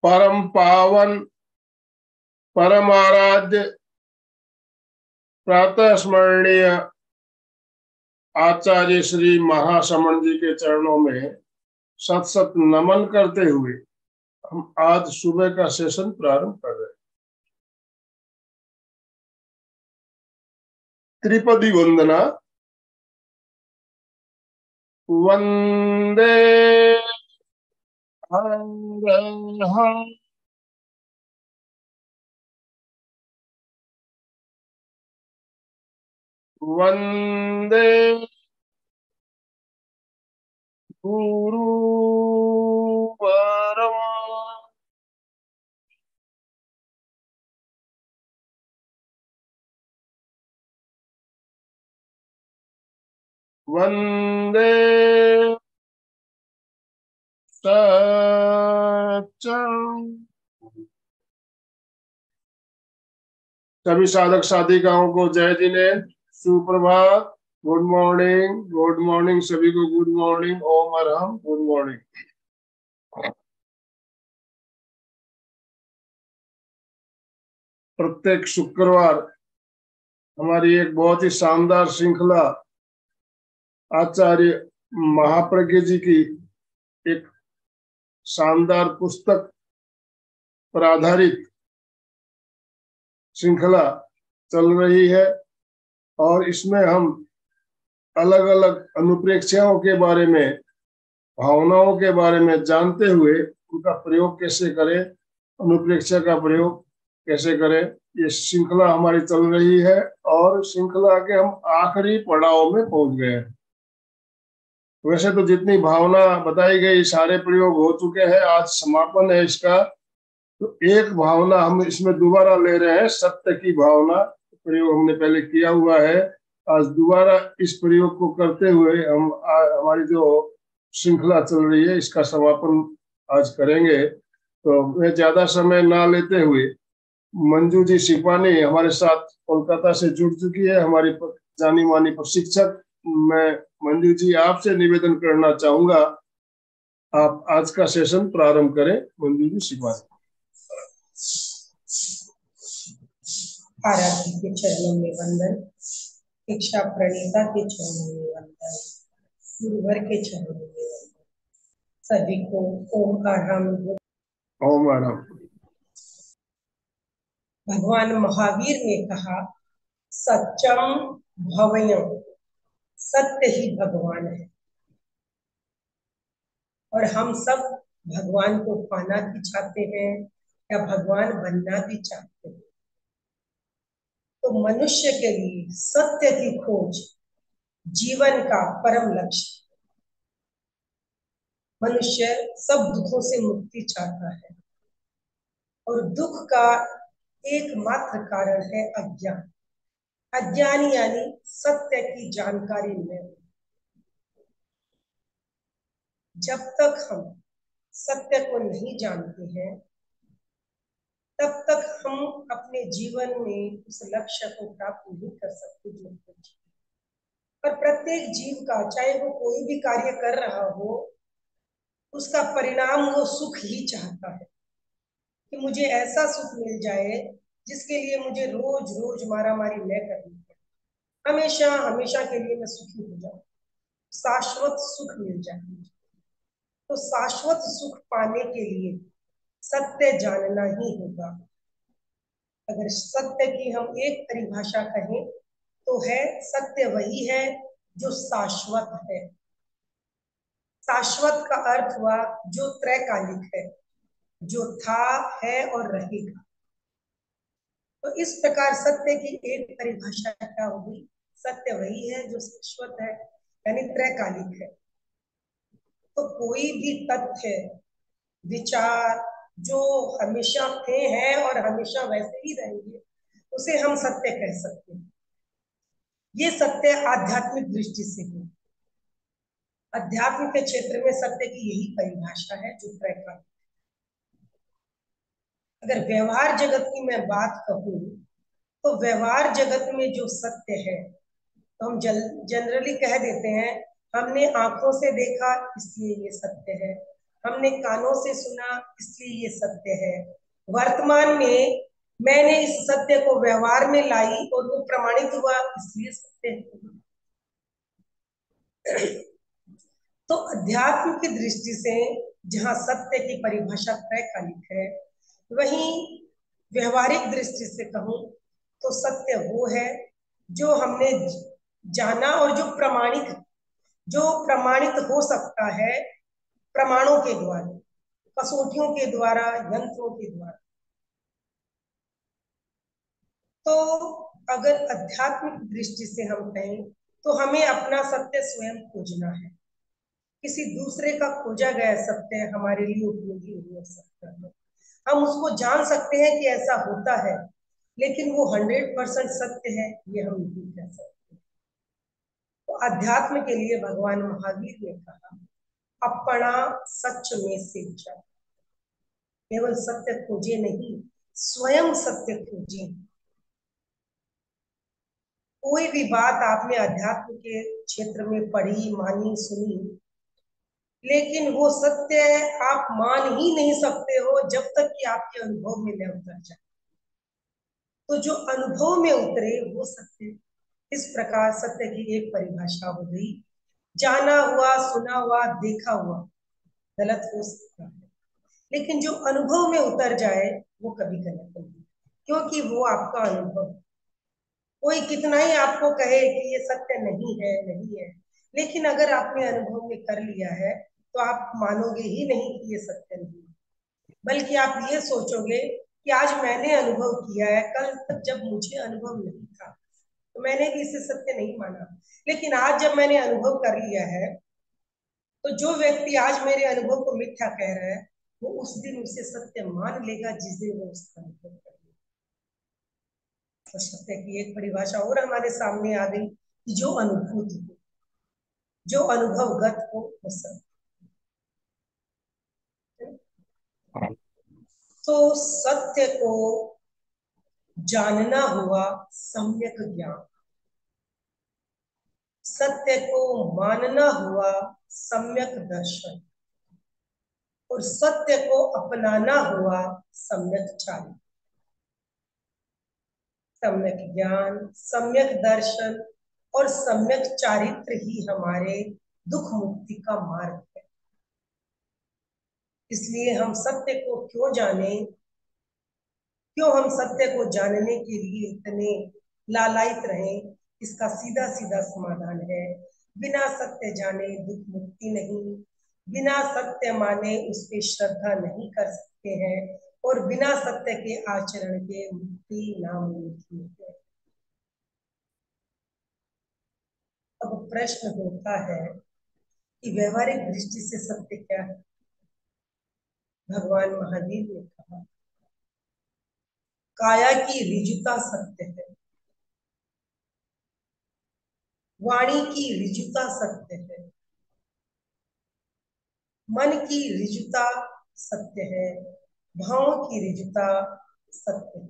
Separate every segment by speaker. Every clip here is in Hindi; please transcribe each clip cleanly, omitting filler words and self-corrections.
Speaker 1: परम पावन परम आराध्य प्रातः स्मरणीय आचार्य श्री महाश्रमण जी के चरणों में सत सत नमन करते हुए हम आज सुबह का सेशन प्रारंभ कर रहे हैं। त्रिपदी वंदना। वंदे हरहं वंदे गुरुवरं वंदे सच्चं। सभी साधक साधिकाओं को जय जिनेन्द्र, सुप्रभात, गुड मॉर्निंग सभी को गुड मॉर्निंग, ओम अरहम, गुड मॉर्निंग। प्रत्येक शुक्रवार हमारी एक बहुत ही शानदार श्रृंखला आचार्य महाप्रज्ञ जी की एक शानदार पुस्तक पर आधारित श्रृंखला चल रही है और इसमें हम अलग अलग अनुप्रेक्षाओं के बारे में, भावनाओं के बारे में जानते हुए उनका प्रयोग कैसे करें, अनुप्रेक्षा का प्रयोग कैसे करें, ये श्रृंखला हमारी चल रही है और श्रृंखला के हम आखिरी पड़ाव में पहुंच गए हैं। वैसे तो जितनी भावना बताई गई सारे प्रयोग हो चुके हैं, आज समापन है इसका। तो एक भावना हम इसमें दोबारा ले रहे हैं, सत्य की भावना। प्रयोग हमने पहले किया हुआ है, आज दोबारा इस प्रयोग को करते हुए हम हमारी जो श्रृंखला चल रही है इसका समापन आज करेंगे। तो मैं ज्यादा समय ना लेते हुए मंजू जी सिपानी हमारे साथ कोलकाता से जुड़ चुकी है, हमारी जानी मानी प्रशिक्षक। मैं मंजू जी आपसे निवेदन करना चाहूंगा, आप आज का सेशन प्रारंभ करें। मंजू जी सिपानी।
Speaker 2: आराध्य के चरणों में वंदन, इच्छा प्रणीता के चरणों में वंदन, गुरुवर के चरणों में वंदन। सभी को ओम अरहम।
Speaker 1: ओम अरहम।
Speaker 2: भगवान महावीर ने कहा, सत्यम भवयम, सत्य ही भगवान है। और हम सब भगवान को पाना भी चाहते हैं या भगवान बनना भी चाहते हैं। तो मनुष्य के लिए सत्य की खोज जीवन का परम लक्ष्य। मनुष्य सब दुखों से मुक्ति चाहता है और दुख का एकमात्र कारण है अज्ञान। अज्ञान यानी सत्य की जानकारी न। जब तक हम सत्य को नहीं जानते हैं तब तक हम अपने जीवन में उस लक्ष्य को प्राप्त नहीं कर सकते जो कुछ। पर प्रत्येक जीव का, चाहे वो कोई भी कार्य कर रहा हो, उसका परिणाम वो सुख ही चाहता है कि मुझे ऐसा सुख मिल जाए जिसके लिए मुझे रोज रोज मारामारी न करनी पड़े। हमेशा हमेशा के लिए मैं सुखी हो जाऊं, शाश्वत सुख मिल जाए। तो शाश्वत सुख पाने के लिए सत्य जानना ही होगा। अगर सत्य की हम एक परिभाषा कहें तो है, सत्य वही है जो शाश्वत है। शाश्वत का अर्थ हुआ जो त्रैकालिक है, जो था, है और रहेगा। तो इस प्रकार सत्य की एक परिभाषा क्या होगी? सत्य वही है जो शाश्वत है, यानी त्रैकालिक है। तो कोई भी तथ्य, विचार जो हमेशा थे, हैं और हमेशा वैसे ही रहेंगे, उसे हम सत्य कह सकते हैं। ये सत्य आध्यात्मिक दृष्टि से है। अध्यात्म के क्षेत्र में सत्य की यही परिभाषा है जो त्रैकालिक। अगर व्यवहार जगत की मैं बात कहूं तो व्यवहार जगत में जो सत्य है तो हम जनरली कह देते हैं, हमने आंखों से देखा इसलिए ये सत्य है, हमने कानों से सुना इसलिए ये सत्य है। वर्तमान में मैंने इस सत्य को व्यवहार में लाई और वो प्रमाणित हुआ इसलिए सत्य है। तो अध्यात्म की दृष्टि से जहाँ सत्य की परिभाषा त्रैकालिक है, वहीं व्यवहारिक दृष्टि से कहूं तो सत्य वो है जो हमने जाना और जो प्रमाणित हो सकता है प्रमाणों के द्वारा, कसौटियों के द्वारा, यंत्रों के द्वारा। तो अगर आध्यात्मिक दृष्टि से हम कहें तो हमें अपना सत्य स्वयं खोजना है। किसी दूसरे का खोजा गया सत्य हमारे लिए उपयोगी नहीं हो सकता है। हम उसको जान सकते हैं कि ऐसा होता है, लेकिन वो 100% सत्य है ये हम नहीं कह सकते। तो अध्यात्म के लिए भगवान महावीर ने कहा, अपना सच में से जा, केवल सत्य खोजे नहीं, स्वयं सत्य खोजे। कोई भी बात आपने अध्यात्म के क्षेत्र में पढ़ी, मानी, सुनी, लेकिन वो सत्य आप मान ही नहीं सकते हो जब तक कि आपके अनुभव में न उतर जाए। तो जो अनुभव में उतरे वो सत्य। इस प्रकार सत्य की एक परिभाषा हो गई, जाना हुआ, सुना हुआ, देखा हुआ गलत हो सकता है, लेकिन जो अनुभव में उतर जाए वो कभी गलत नहीं, क्योंकि वो आपका अनुभव। कोई कितना ही आपको कहे कि ये सत्य नहीं है, नहीं है, लेकिन अगर आपने अनुभव में कर लिया है तो आप मानोगे ही नहीं कि ये सत्य नहीं है, बल्कि आप ये सोचोगे कि आज मैंने अनुभव किया है, कल तक जब मुझे अनुभव नहीं था तो मैंने भी इसे सत्य नहीं माना, लेकिन आज जब मैंने अनुभव कर लिया है तो जो व्यक्ति आज मेरे अनुभव को मिथ्या कह रहा है वो उस दिन उसे सत्य मान लेगा जिस दिन वो उसका अनुभव कर लेगा। तो सत्य की एक परिभाषा और हमारे सामने आ गई कि जो अनुभूति हो, जो अनुभवगत हो वो सत्य। तो सत्य को जानना हुआ सम्यक ज्ञान, सत्य को मानना हुआ सम्यक दर्शन, और सत्य को अपनाना हुआ सम्यक चारित्र। सम्यक ज्ञान, सम्यक दर्शन और सम्यक चारित्र ही हमारे दुख मुक्ति का मार्ग है। इसलिए हम सत्य को क्यों जाने, क्यों हम सत्य को जानने के लिए इतने लालायित रहें, इसका सीधा सीधा समाधान है, बिना सत्य जाने दुख मुक्ति नहीं, बिना सत्य माने उस पर श्रद्धा नहीं कर सकते हैं, और बिना सत्य के आचरण के मुक्ति नामुमकिन है। अब प्रश्न होता है कि व्यवहारिक दृष्टि से सत्य क्या है। भगवान महावीर ने कहा, काया की ऋजुता सत्य है, वाणी की ऋजुता सत्य है, मन की ऋजुता सत्य है, भावों की ऋजुता सत्य है।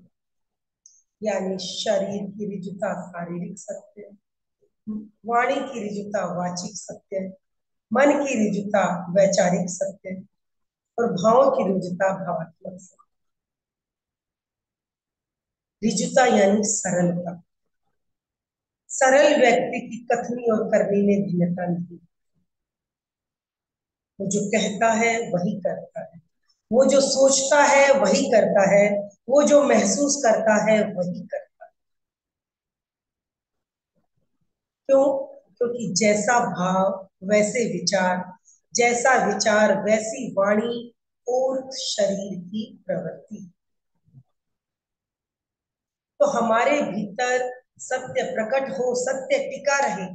Speaker 2: यानी शरीर की ऋजुता शारीरिक सत्य है, वाणी की ऋजुता वाचिक सत्य है, मन की ऋजुता वैचारिक सत्य है, और भावों की ऋजुता भावात्मक सत्य। ऋजुता यानी सरलता। सरल व्यक्ति की कथनी और करनी में भिन्नता नहीं। वो जो कहता है वही करता है, वो जो सोचता है वही करता है, वो जो महसूस करता है वही करता है। क्यों? क्योंकि जैसा भाव वैसे विचार, जैसा विचार वैसी वाणी और शरीर की प्रवृत्ति। तो हमारे भीतर सत्य प्रकट हो, सत्य टिका रहे,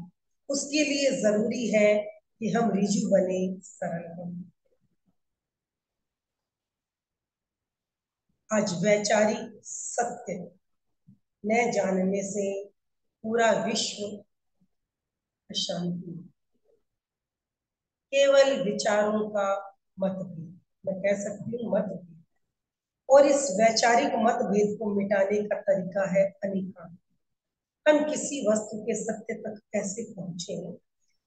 Speaker 2: उसके लिए जरूरी है कि हम ऋजु बने, सरल बने। आज वैचारिक सत्य न जानने से पूरा विश्व अशांति, केवल विचारों का मतभेद, मैं कह सकती हूँ मतभेद, और इस वैचारिक मतभेद को मिटाने का तरीका है अनेकांत। हम किसी वस्तु के सत्य तक कैसे पहुंचे,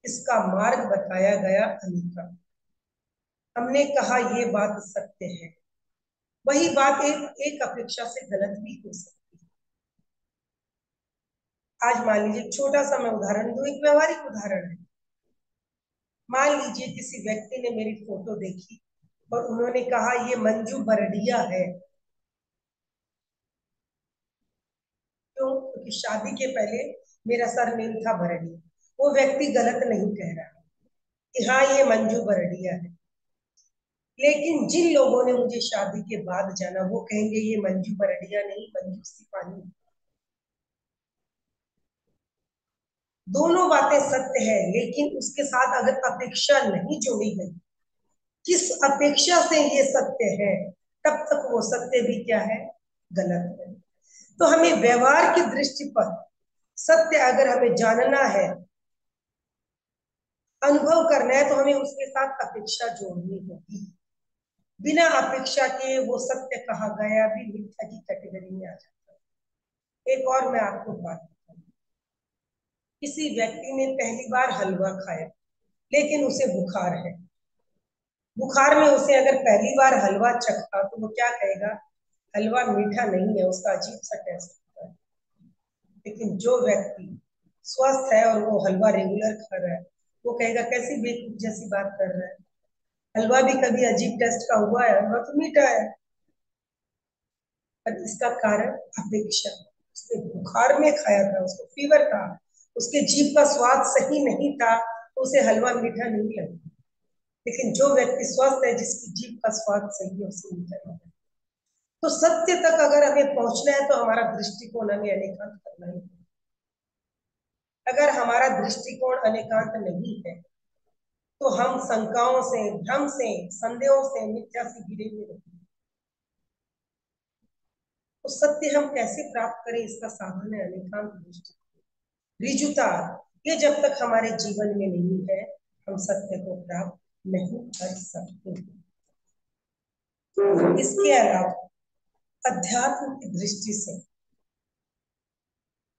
Speaker 2: इसका मार्ग बताया गया अनेकांत। हमने कहा ये बात सत्य है, वही बात एक अपेक्षा से गलत भी हो सकती है। आज मान लीजिए, छोटा सा मैं उदाहरण दूं, एक व्यवहारिक उदाहरण है। मान लीजिए किसी व्यक्ति ने मेरी फोटो देखी और उन्होंने कहा ये मंजू बरडिया है। क्यों? क्योंकि शादी के पहले मेरा सरनेम था बरडिया। वो व्यक्ति गलत नहीं कह रहा कि हाँ ये मंजू बरडिया है, लेकिन जिन लोगों ने मुझे शादी के बाद जाना वो कहेंगे ये मंजू बरडिया नहीं, मंजू सिपाही। दोनों बातें सत्य है, लेकिन उसके साथ अगर अपेक्षा नहीं जोड़ी गई, किस अपेक्षा से ये सत्य है, तब तक वो सत्य भी क्या है? गलत है। तो हमें व्यवहार की दृष्टि पर सत्य अगर हमें जानना है, अनुभव करना है, तो हमें उसके साथ अपेक्षा जोड़नी होगी। बिना अपेक्षा के वो सत्य कहा गया भी मिथ्या की कैटेगरी में आ जाता है। एक और मैं आपको बात बताऊं, किसी व्यक्ति ने पहली बार हलवा खाया, लेकिन उसे बुखार है। बुखार में उसे अगर पहली बार हलवा चखा तो वो क्या कहेगा? हलवा मीठा नहीं है, उसका अजीब सा टेस्ट होता है। लेकिन जो व्यक्ति स्वस्थ है और वो हलवा रेगुलर खा रहा है, वो कहेगा कैसी बेवकूफ जैसी बात कर रहा है, हलवा भी कभी अजीब टेस्ट का हुआ है? हलवा तो मीठा है। पर इसका कारण अपेक्षा। उसने बुखार में खाया था, उसको फीवर था, उसके जीभ का स्वाद सही नहीं था, तो उसे हलवा मीठा नहीं लगा। लेकिन जो व्यक्ति स्वस्थ है, जिसकी जीभ का स्वाद सही है, उसे मीठा लगा। तो सत्य तक अगर हमें पहुंचना है, तो हमारा दृष्टिकोण हमें अनेकांत करना ही है। अगर हमारा दृष्टिकोण अनेकांत नहीं है, तो हम शंकाओं से, भ्रम से, संदेहों से, मिथ्या से घिरे हुए रहते हैं। तो सत्य हम कैसे प्राप्त करें, इसका साधन है अनेकांत दृष्टि, ऋजुता। ये जब तक हमारे जीवन में नहीं है, हम सत्य को प्राप्त नहीं कर सकते। इसके अलावा अध्यात्म की दृष्टि से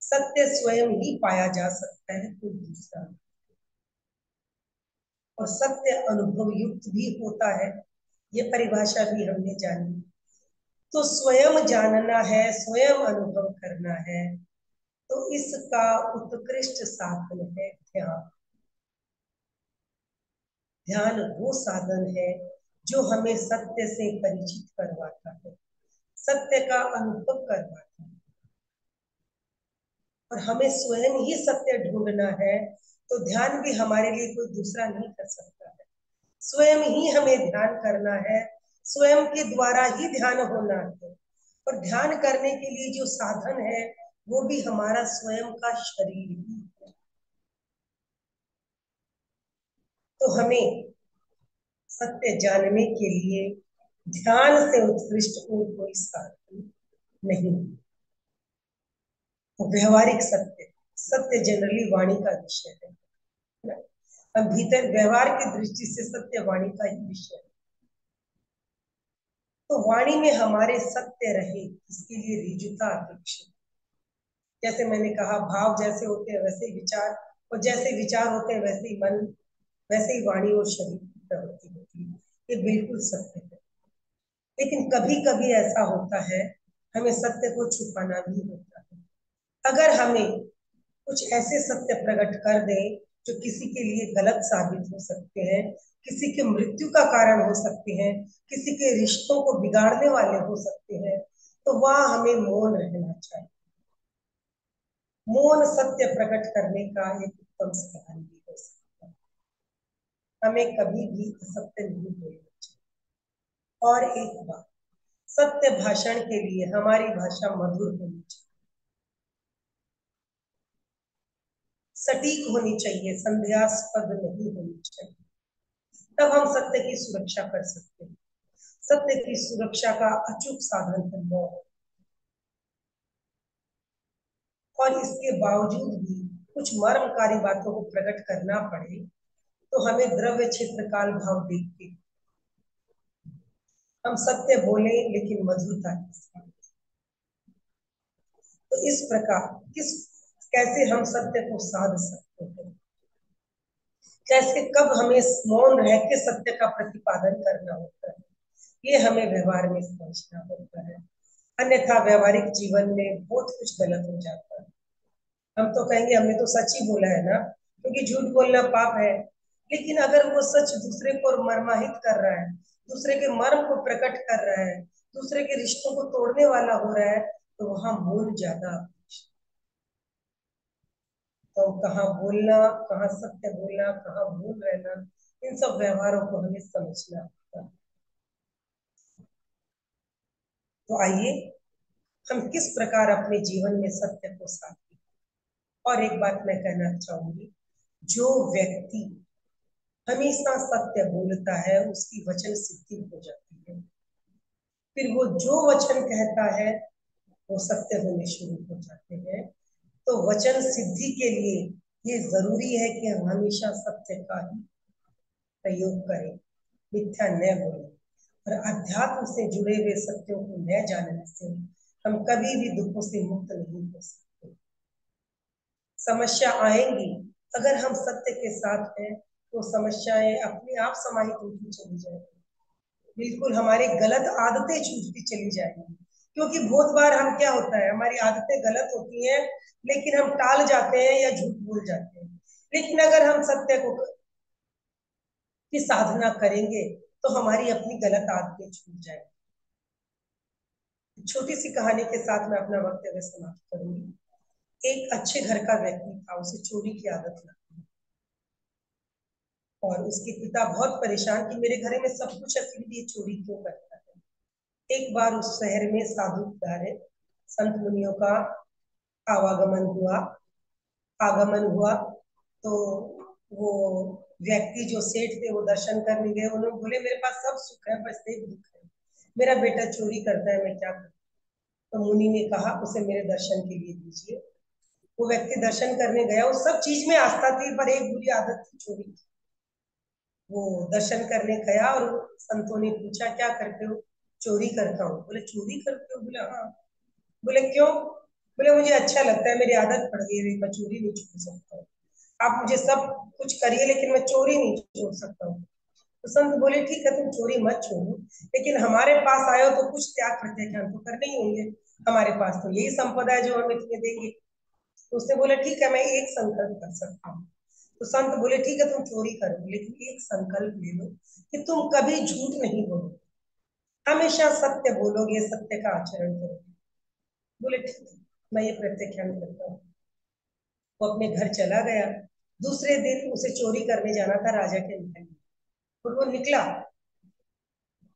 Speaker 2: सत्य स्वयं ही पाया जा सकता है, कोई दूसरा। और सत्य अनुभव युक्त भी होता है, ये परिभाषा भी हमने जानी। तो स्वयं जानना है, स्वयं अनुभव करना है, तो इसका उत्कृष्ट साधन है ध्यान। ध्यान वो साधन है जो हमें सत्य से परिचित करवाता है, सत्य का अनुभव करवाता है। और हमें स्वयं ही सत्य ढूंढना है, तो ध्यान भी हमारे लिए कोई दूसरा नहीं कर सकता है। स्वयं ही हमें ध्यान करना है, स्वयं के द्वारा ही ध्यान होना है। और ध्यान करने के लिए जो साधन है, वो भी हमारा स्वयं का शरीर ही है। तो हमें सत्य जानने के लिए ध्यान से उत्कृष्ट कोई साधन नहीं। तो व्यवहारिक सत्य, सत्य जनरली वाणी का विषय है। अब भीतर व्यवहार की दृष्टि से सत्य वाणी का ही विषय है। तो वाणी में हमारे सत्य रहे, इसके लिए ऋजुता अपेक्षित। जैसे मैंने कहा, भाव जैसे होते हैं वैसे ही विचार, और जैसे विचार होते हैं वैसे ही मन, वैसे ही वाणी और शरीर की प्रवृत्ति होती है। ये बिल्कुल सत्य है। लेकिन कभी कभी ऐसा होता है, हमें सत्य को छुपाना भी होता है। अगर हमें कुछ ऐसे सत्य प्रकट कर दें जो किसी के लिए गलत साबित हो सकते हैं, किसी की मृत्यु का कारण हो सकते हैं, किसी के रिश्तों को बिगाड़ने वाले हो सकते हैं, तो वहां हमें मौन रहना चाहिए। मौन सत्य प्रकट करने का एक उत्तम साधन भी हो सकता है। हमें कभी भी असत्य नहीं बोलना चाहिए। और एक बात, सत्य भाषण के लिए हमारी भाषा मधुर होनी चाहिए, सटीक होनी चाहिए, संदेहास्पद नहीं होनी चाहिए। तब हम सत्य की सुरक्षा कर सकते हैं। सत्य की सुरक्षा का अचूक साधन है मौन। और इसके बावजूद भी कुछ मर्मकारी बातों को प्रकट करना पड़े, तो हमें द्रव्य क्षेत्र काल भाव देख के हम सत्य बोले, लेकिन मधुरता के साथ। तो इस प्रकार कैसे हम सत्य को साध सकते हैं? कैसे कब हमें मौन रह के सत्य का प्रतिपादन करना होता है, ये हमें व्यवहार में समझना होता है। अन्यथा व्यवहारिक जीवन में बहुत कुछ गलत हो जाता है। हम तो कहेंगे हमने तो सच ही बोला है ना, क्योंकि झूठ बोलना पाप है। लेकिन अगर वो सच दूसरे को मर्माहित कर रहा है, दूसरे के मर्म को प्रकट कर रहा है, दूसरे के रिश्तों को तोड़ने वाला हो रहा है, तो वहां मूल ज्यादा। तो कहाँ बोलना, कहाँ सत्य बोलना, कहाँ भूल रहना, इन सब व्यवहारों को हमें समझना होता है। तो आइए हम किस प्रकार अपने जीवन में सत्य को साधें। और एक बात मैं कहना चाहूंगी, जो व्यक्ति हमेशा सत्य बोलता है उसकी वचन सिद्धि हो जाती है। फिर वो जो वचन कहता है वो सत्य होने शुरू हो जाते हैं। तो वचन सिद्धि के लिए ये जरूरी है कि हम हमेशा सत्य का ही प्रयोग करें, मिथ्या न बोले। और अध्यात्म से जुड़े हुए सत्यों को न जानने से हम कभी भी दुखों से मुक्त नहीं हो सकते। समस्या आएंगी, अगर हम सत्य के साथ हैं तो समस्याएं अपने आप समाहित होती चली जाएंगी। बिल्कुल हमारी गलत आदतें छूटती चली जाएंगी। क्योंकि बहुत बार हम क्या होता है, हमारी आदतें गलत होती हैं लेकिन हम टाल जाते हैं या झूठ बोल जाते हैं। लेकिन अगर हम सत्य को की साधना करेंगे तो हमारी अपनी गलत आदतें छूट जाएंगी। छोटी सी कहानी के साथ मैं अपना वक्तव्य समाप्त करूंगी। एक अच्छे घर का व्यक्ति था, उसे चोरी की आदत लगी और उसके पिता बहुत परेशान कि मेरे घर में सब कुछ है फिर भी ये चोरी क्यों करता है। एक बार उस शहर में साधु प्यारे संत मुनियों का आवागमन हुआ आगमन हुआ। तो वो व्यक्ति जो सेठ थे वो दर्शन करने गए। उन्होंने बोले मेरे पास सब सुख है बस एक दुख है, मेरा बेटा चोरी करता है, मैं क्या करूं। तो मुनि ने कहा उसे मेरे दर्शन के लिए दीजिए। वो व्यक्ति दर्शन करने गया, उस सब चीज में आस्था थी पर एक बुरी आदत थी, चोरी की। वो दर्शन करने गया और संतों ने पूछा क्या करते हो। चोरी करता हूँ। बोले चोरी करते हो? बोले हाँ। बोले क्यों? बोले मुझे अच्छा लगता है, मेरी आदत पड़ गई है, मैं चोरी नहीं छोड़ सकता हूँ। आप मुझे सब कुछ करिए लेकिन मैं चोरी नहीं छोड़ सकता हूँ। तो संत बोले ठीक है तुम चोरी मत छोड़ो, लेकिन हमारे पास आए हो तो कुछ त्याग प्रत्याख्यान तो करने ही होंगे। हमारे पास तो यही संपदा है जो हमें तुम्हें देंगे। तो उसने बोला ठीक है मैं एक संकल्प कर सकता हूँ। तो संत बोले ठीक है तुम चोरी करो लेकिन एक संकल्प ले लो कि तुम कभी झूठ नहीं बोलोगे, हमेशा सत्य बोलोगे, सत्य का आचरण करोगे। बोले ठीक है मैं ये प्रत्याख्यान करता हूँ। वो अपने घर चला गया। दूसरे दिन उसे चोरी करने जाना था राजा के महल में। और वो निकला,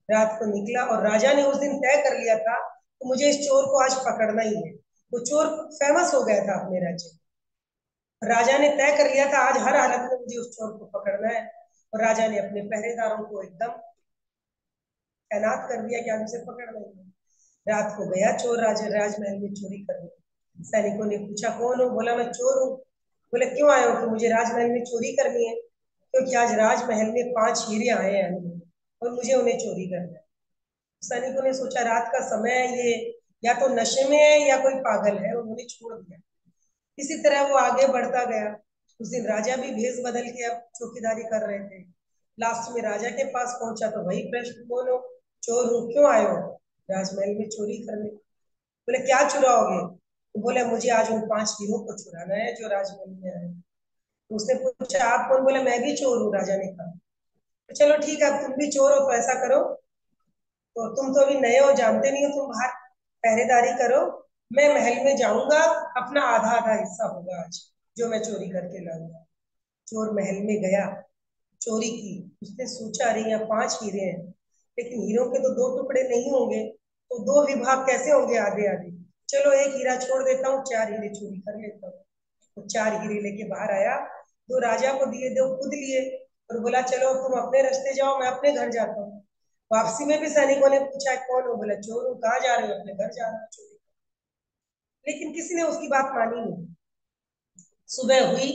Speaker 2: रात को निकला और राजा ने उस दिन तय कर लिया था तो मुझे इस चोर को आज पकड़ना ही है। वो चोर फेमस हो गया था अपने राज्य में। राजा ने तय कर लिया था आज हर हालत में मुझे उस चोर को पकड़ना है। और राजा ने अपने पहरेदारों को एकदम तैनात कर दिया कि आज उसे पकड़ना ही है। रात को गया चोर राजमहल में चोरी करने। सैनिकों ने पूछा कौन हो? बोला मैं चोर हूँ। बोले क्यों आए हो? कि मुझे राजमहल में चोरी करनी है, क्योंकि आज राजमहल में 5 हीरे आए हैं और मुझे उन्हें चोरी करना है। सैनिकों ने सोचा रात का समय है, ये या तो नशे में है या कोई पागल है, उन्होंने छोड़ दिया। इसी तरह वो आगे बढ़ता गया। उस दिन राजा भी भेष बदल के अब चौकीदारी कर रहे थे। लास्ट में राजा के पास पहुंचा तो वही प्रश्न, बोलो चोर हूँ, क्यों आए हो? राजमहल में चोरी करने। बोले क्या चुराओगे? तो बोले मुझे आज उन 5 हीरो को चुराना है जो राजमहल में आए। तो उसने पूछा आप कौन? बोले मैं भी चोर हूँ। राजा ने कहा तो चलो ठीक है अब तुम भी चोर हो तो ऐसा करो, तो तुम तो अभी नए हो जानते नहीं हो, तुम बाहर पहरेदारी करो, मैं महल में जाऊंगा, अपना आधा आधा हिस्सा होगा आज जो मैं चोरी करके लाऊंगा। चोर महल में गया, चोरी की। उसने सोचा अरे यहाँ 5 हीरे हैं लेकिन हीरो के तो 2 टुकड़े नहीं होंगे, तो 2 विभाग कैसे होंगे? आधे आधे। चलो एक हीरा छोड़ देता हूँ, 4 हीरे चोरी कर लेता हूँ। तो 4 हीरे लेके बाहर आया, 2 राजा को दिए, 2 खुद लिए और बोला चलो तुम अपने रास्ते जाओ, मैं अपने घर जाता हूँ। वापसी में भी सैनिकों ने पूछा कौन हो? बोला चोर हूँ। कहाँ जा रहे हो? अपने घर जा रहा हूँ चोरी। लेकिन किसी ने उसकी बात मानी नहीं। सुबह हुई,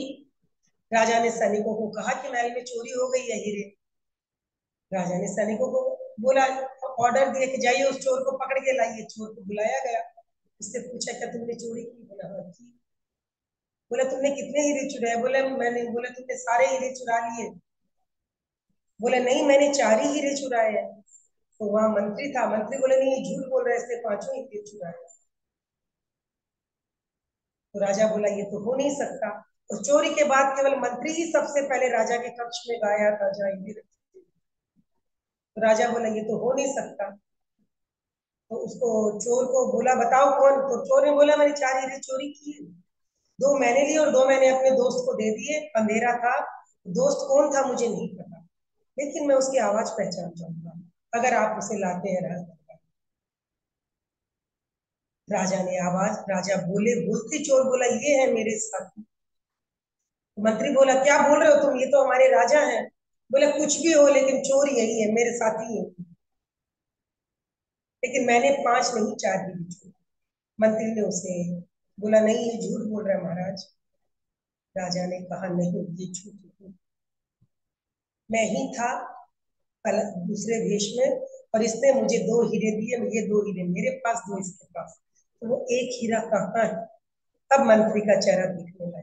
Speaker 2: राजा ने सैनिकों को कहा कि महल में चोरी हो गई है हीरे। राजा ने सैनिकों को बोला, ऑर्डर दिया कि जाइए उस चोर को पकड़ के लाइए। चोर को बुलाया गया, उससे पूछा क्या तुमने चोरी की? बोला हाँ की। बोला तुमने कितने हीरे चुराए? बोले मैंने। बोला तुमने सारे हीरे चुरा लिए? बोले नहीं, मैंने 4 ही हीरे चुराए हैं। तो वहां मंत्री था, मंत्री बोले नहीं, ये झूठ बोल रहे हैं, इसने 5 हीरे चुराए। तो राजा बोला ये तो हो नहीं सकता। तो चोरी के बाद केवल मंत्री ही सबसे पहले राजा के कक्ष में गाया था जहाँ हीरे रखे थे। तो राजा बोला ये तो हो नहीं सकता। तो उसको, चोर को बोला बताओ कौन? तो चोर ने बोला मैंने 4 हीरे चोरी किए, 2 मैंने लिए और 2 मैंने अपने दोस्त को दे दिए। अंधेरा था, दोस्त कौन था मुझे नहीं पता, लेकिन मैं उसकी आवाज पहचान जाऊंगा अगर आप उसे लाते हैं राजदरबार। राजा ने आवाज, राजा बोले, बोलते चोर बोला ये है मेरे साथी। मंत्री बोला क्या बोल रहे हो तुम, ये तो हमारे राजा हैं। बोले कुछ भी हो लेकिन चोर यही है, मेरे साथी है, लेकिन मैंने 5 नहीं 4 ही छोड़े। मंत्री ने उसे बोला नहीं ये झूठ बोल रहा है महाराज। राजा ने कहा नहीं ये झूठ नहीं, मैं ही था अलग दूसरे देश में, और इसने मुझे 2 हीरे दिए, ये 2 हीरे मेरे पास, 2 इसके पास, तो वो एक हीरा कहाँ है? अब मंत्री का चेहरा दिखने लगा।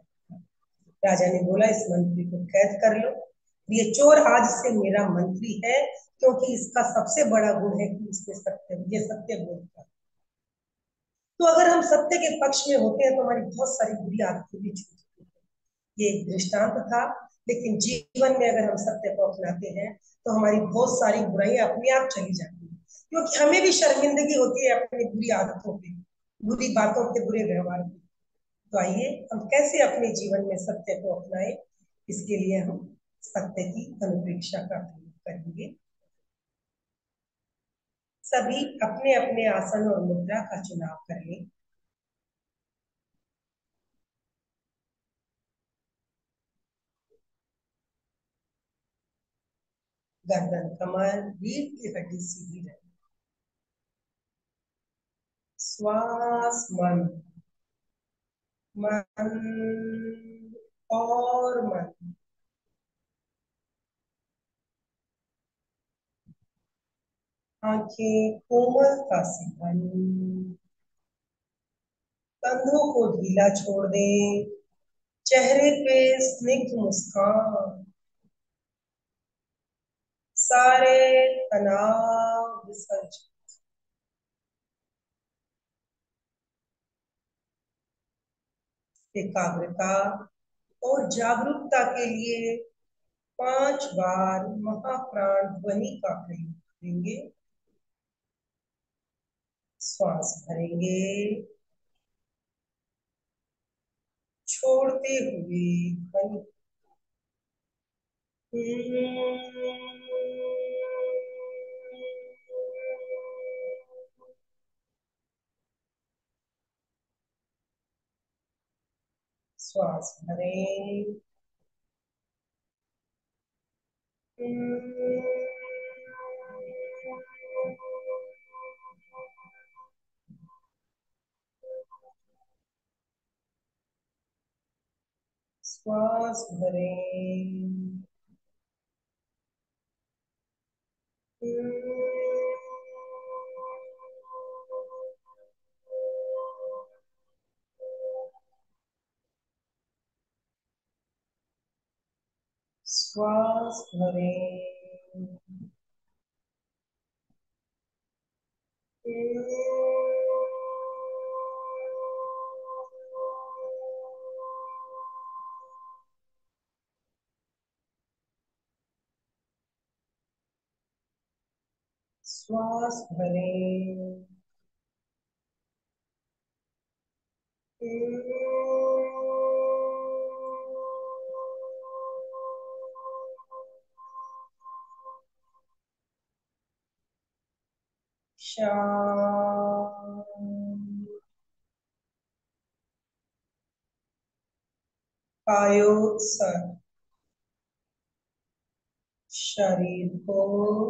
Speaker 2: राजा ने बोला इस मंत्री को कैद कर लो, ये चोर आज से मेरा मंत्री है, क्योंकि इसका सबसे बड़ा गुण है कि इसने सत्य, ये सत्य बोलता है। तो अगर हम सत्य के पक्ष में होते हैं तो हमारी बहुत सारी बुरी आदतें भी छूटती हैं। ये एक दृष्टांत था, लेकिन जीवन में अगर हम सत्य को अपनाते हैं तो हमारी बहुत सारी बुराइयां अपने आप चली जाती हैं, क्योंकि हमें भी शर्मिंदगी होती है अपनी बुरी आदतों पे, बुरी बातों पे, बुरे व्यवहार पे। तो आइए हम कैसे अपने जीवन में सत्य को अपनाएं, इसके लिए हम सत्य की अनुप्रेक्षा का प्रयोग करेंगे। सभी अपने अपने आसन और मुद्रा का चुनाव कर लें। गर्दन, कमर, रीढ़ की हड्डी सीधी रहे। श्वास, मन, मन और मन। आंखें कोमलता से बंद, कंधों को ढीला छोड़ दें, चेहरे पे स्निग्ध मुस्कान, सारे तनाव विसर्जित। एकाग्रता और जागरूकता के लिए 5 बार महाप्राण ध्वनि का प्रयोग करेंगे। श्वास भरेंगे, छोड़ते हुए ध्वनि। श्वास भरें, श्वास भरें, श्वास भरें, श्वास भरें, शांत। कायोत्सर्ग, शरीर को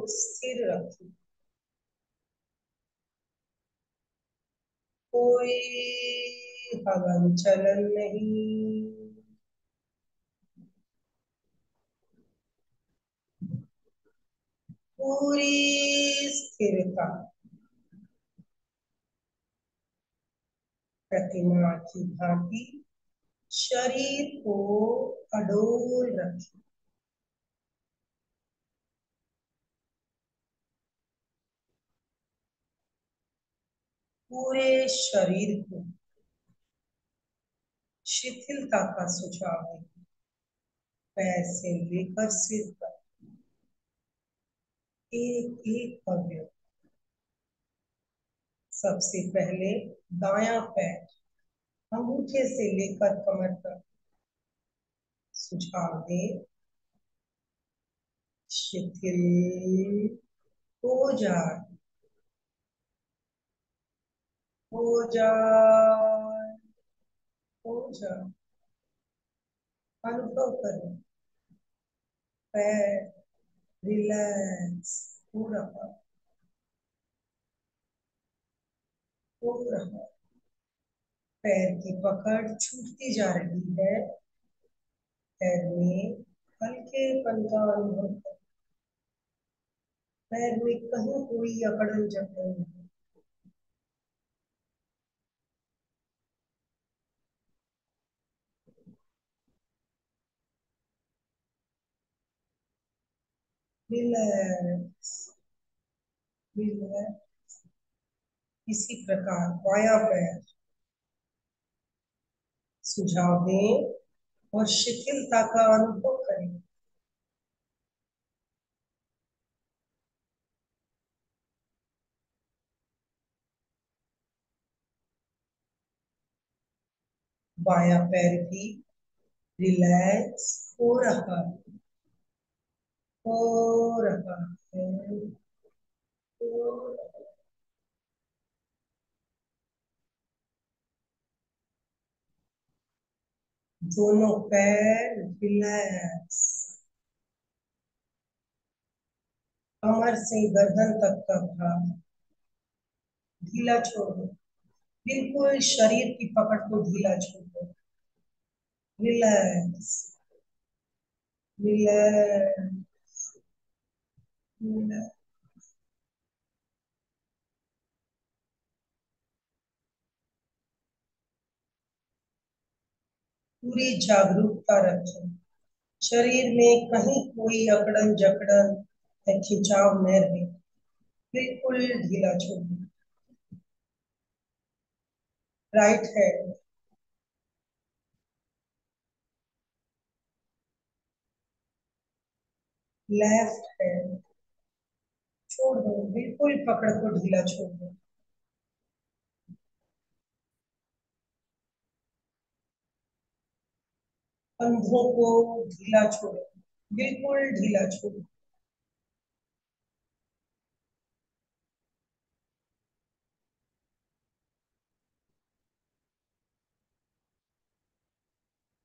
Speaker 2: स्थिर रखें, कोई हलन चलन नहीं, पूरी स्थिरता। प्रतिमा की भांति शरीर को अडोल रखें। पूरे शरीर को शिथिलता का सुझाव दें। पैर से लेकर सिर तक एक एक अवयव। सबसे पहले दायां पैर अंगूठे से लेकर कमर तक सुझाव दें। शिथिल हो जाए, हो जाए, हो जाए। अनुभव करें, पैर रिलैक्स हो रहा, हो रहा। पैर की पकड़ छूटती जा रही है। पैर में हल्केपन का अनुभव करें। पैर में कहीं कोई अकड़न जकड़न नहीं। Relax, relax. इसी प्रकार बायां पैर सुझाव दें और शिथिलता का अनुभव करें। बायां पैर भी रिलैक्स हो रहा है, हो रहा है, हो रहा है। दोनों पैर रिलैक्स। कमर से गर्दन तक का भाग ढीला छोड़ दो। बिल्कुल शरीर की पकड़ को ढीला छोड़ दो। Relax, relax, relax. पूरी जागरूकता रखें। शरीर में कहीं कोई अकड़न जकड़न या खिंचाव न रहे। बिल्कुल ढीला छोड़ दो। राइट हैंड, लेफ्ट हैंड छोड़ दो। बिल्कुल पकड़ को ढीला छोड़ दो। कंधों को ढीला छोड़ो। बिल्कुल ढीला छोड़ो।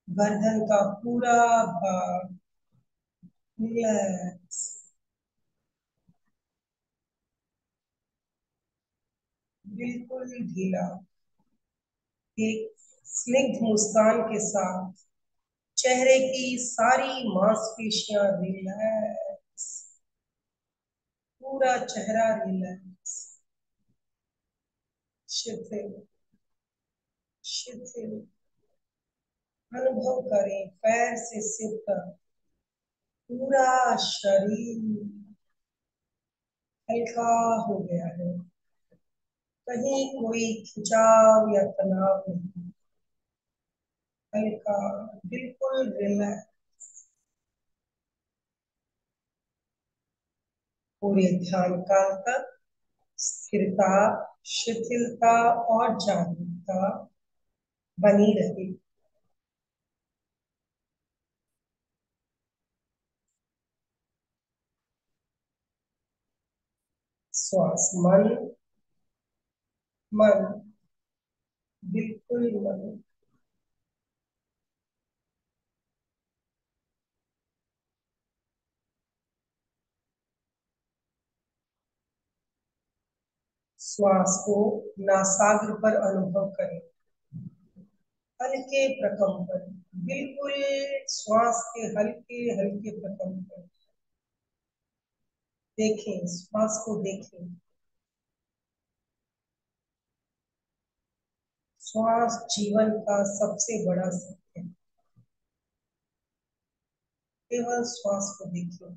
Speaker 2: गर्दन का पूरा भाग रिलैक्स। बिल्कुल ढीला। एक स्निग्ध मुस्कान के साथ चेहरे की सारी मांसपेशियां रिलैक्स। पूरा चेहरा रिलैक्स, शिथिल, शिथिल। अनुभव करें पैर से सिर तक पूरा शरीर हल्का हो गया है। कहीं कोई खिंचाव या तनाव नहीं। हल्का, बिल्कुल रिलैक्स। पूरे ध्यान काल तक स्थिरता, शिथिलता और जागरूकता बनी रहे। श्वास मन, मन, बिल्कुल मन। श्वास को नासाग्र पर अनुभव करें। हल्के प्रकंपन, बिल्कुल श्वास के हल्के हल्के प्रकंपन। देखें, श्वास को देखें। श्वास जीवन का सबसे बड़ा सत्य है। केवल श्वास को देखिए।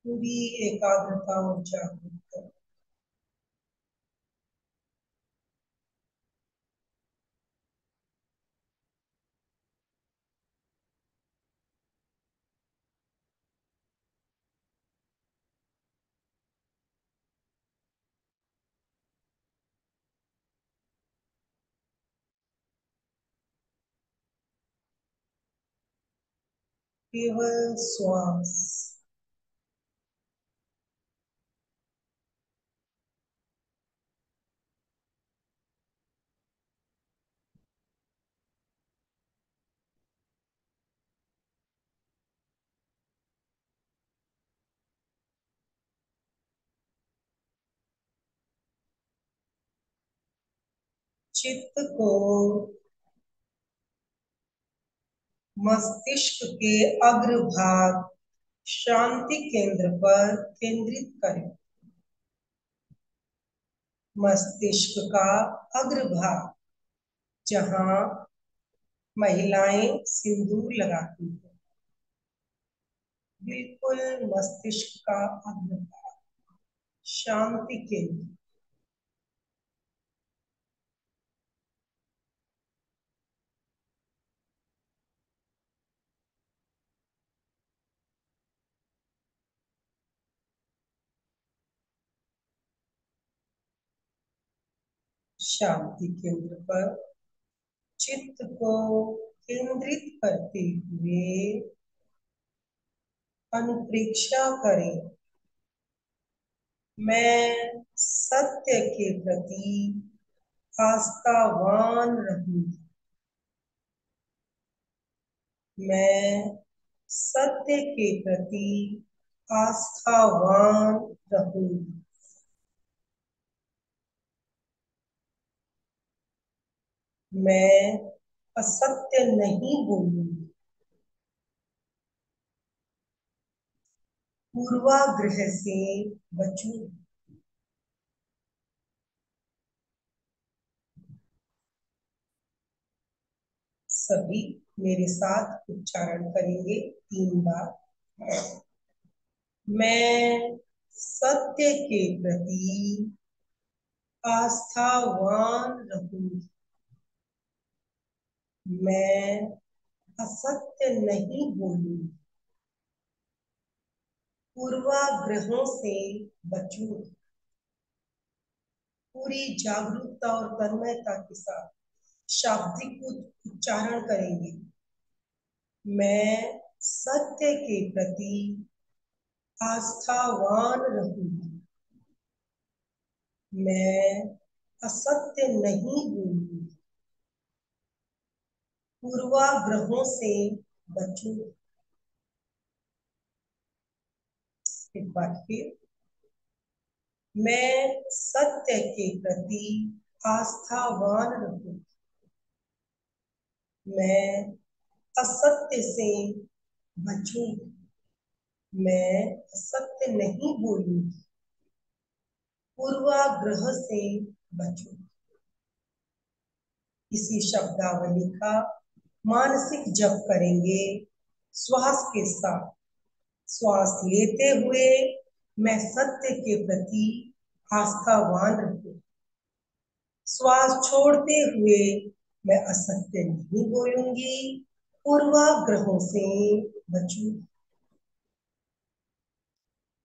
Speaker 2: पूरी एकाग्रता और जागरूकता। केवल श्वास। चित्त को मस्तिष्क के अग्रभाग शांति केंद्र पर केंद्रित करें। मस्तिष्क का अग्रभाग, जहां महिलाएं सिंदूर लगाती हैं, बिल्कुल मस्तिष्क का अग्रभाग, शांति केंद्र। शांति केंद्र पर चित्त को केंद्रित करते हुए अनुप्रेक्षा करें। मैं सत्य के प्रति आस्थावान रहूंगी। मैं सत्य के प्रति आस्थावान रहूंगी। मैं असत्य नहीं बोलूंगी। पूर्वाग्रह से बचूं। सभी मेरे साथ उच्चारण करेंगे 3 बार। मैं सत्य के प्रति आस्थावान रहूंगी। मैं असत्य नहीं बोलूंगी। पूर्वाग्रहों से बचूं। पूरी जागरूकता और तन्मयता के साथ शाब्दिक उच्चारण करेंगे। मैं सत्य के प्रति आस्थावान रहूंगी। मैं असत्य नहीं बोलूंगी। पूर्वाग्रहों से बचूं। एक बार फिर। मैं सत्य के प्रति आस्थावान रहूंगी। मैं असत्य से बचूं। मैं असत्य नहीं बोलूंगी। पूर्वाग्रह से बचूं। इसी शब्दावली का मानसिक जप करेंगे श्वास के साथ। श्वास लेते हुए मैं सत्य के प्रति आस्थावान रहूं। श्वास छोड़ते हुए मैं असत्य नहीं बोलूंगी। पूर्वाग्रहों से बचूं।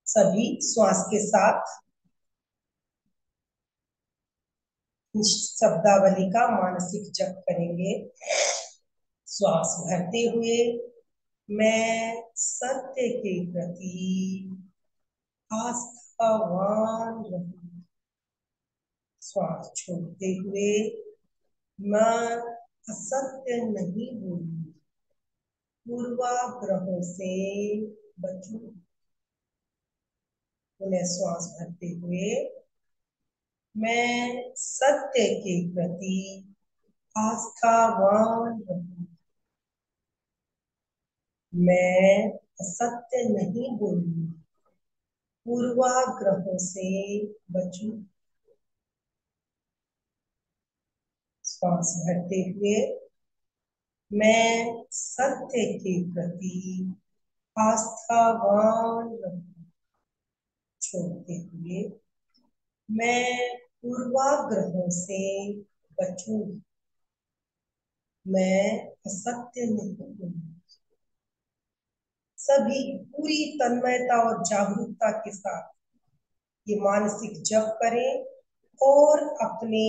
Speaker 2: सभी श्वास के साथ शब्दावली का मानसिक जप करेंगे। श्वास भरते हुए मैं सत्य के प्रति आस्थावान रहूं। श्वास छोड़ते हुए मैं असत्य नहीं बोलूंगी। पूर्वाग्रहों से बचूं। उन्हें श्वास भरते हुए मैं सत्य के प्रति आस्थावान रहूं। मैं असत्य नहीं बोलूंगी। पूर्वाग्रहों से बचूं। श्वास भरते हुए मैं सत्य के प्रति आस्थावान रहूं। छोड़ते हुए मैं पूर्वाग्रहों से बचूंगी। मैं असत्य नहीं हूँ। सभी पूरी तन्मयता और जागरूकता के साथ ये मानसिक जप करें और अपने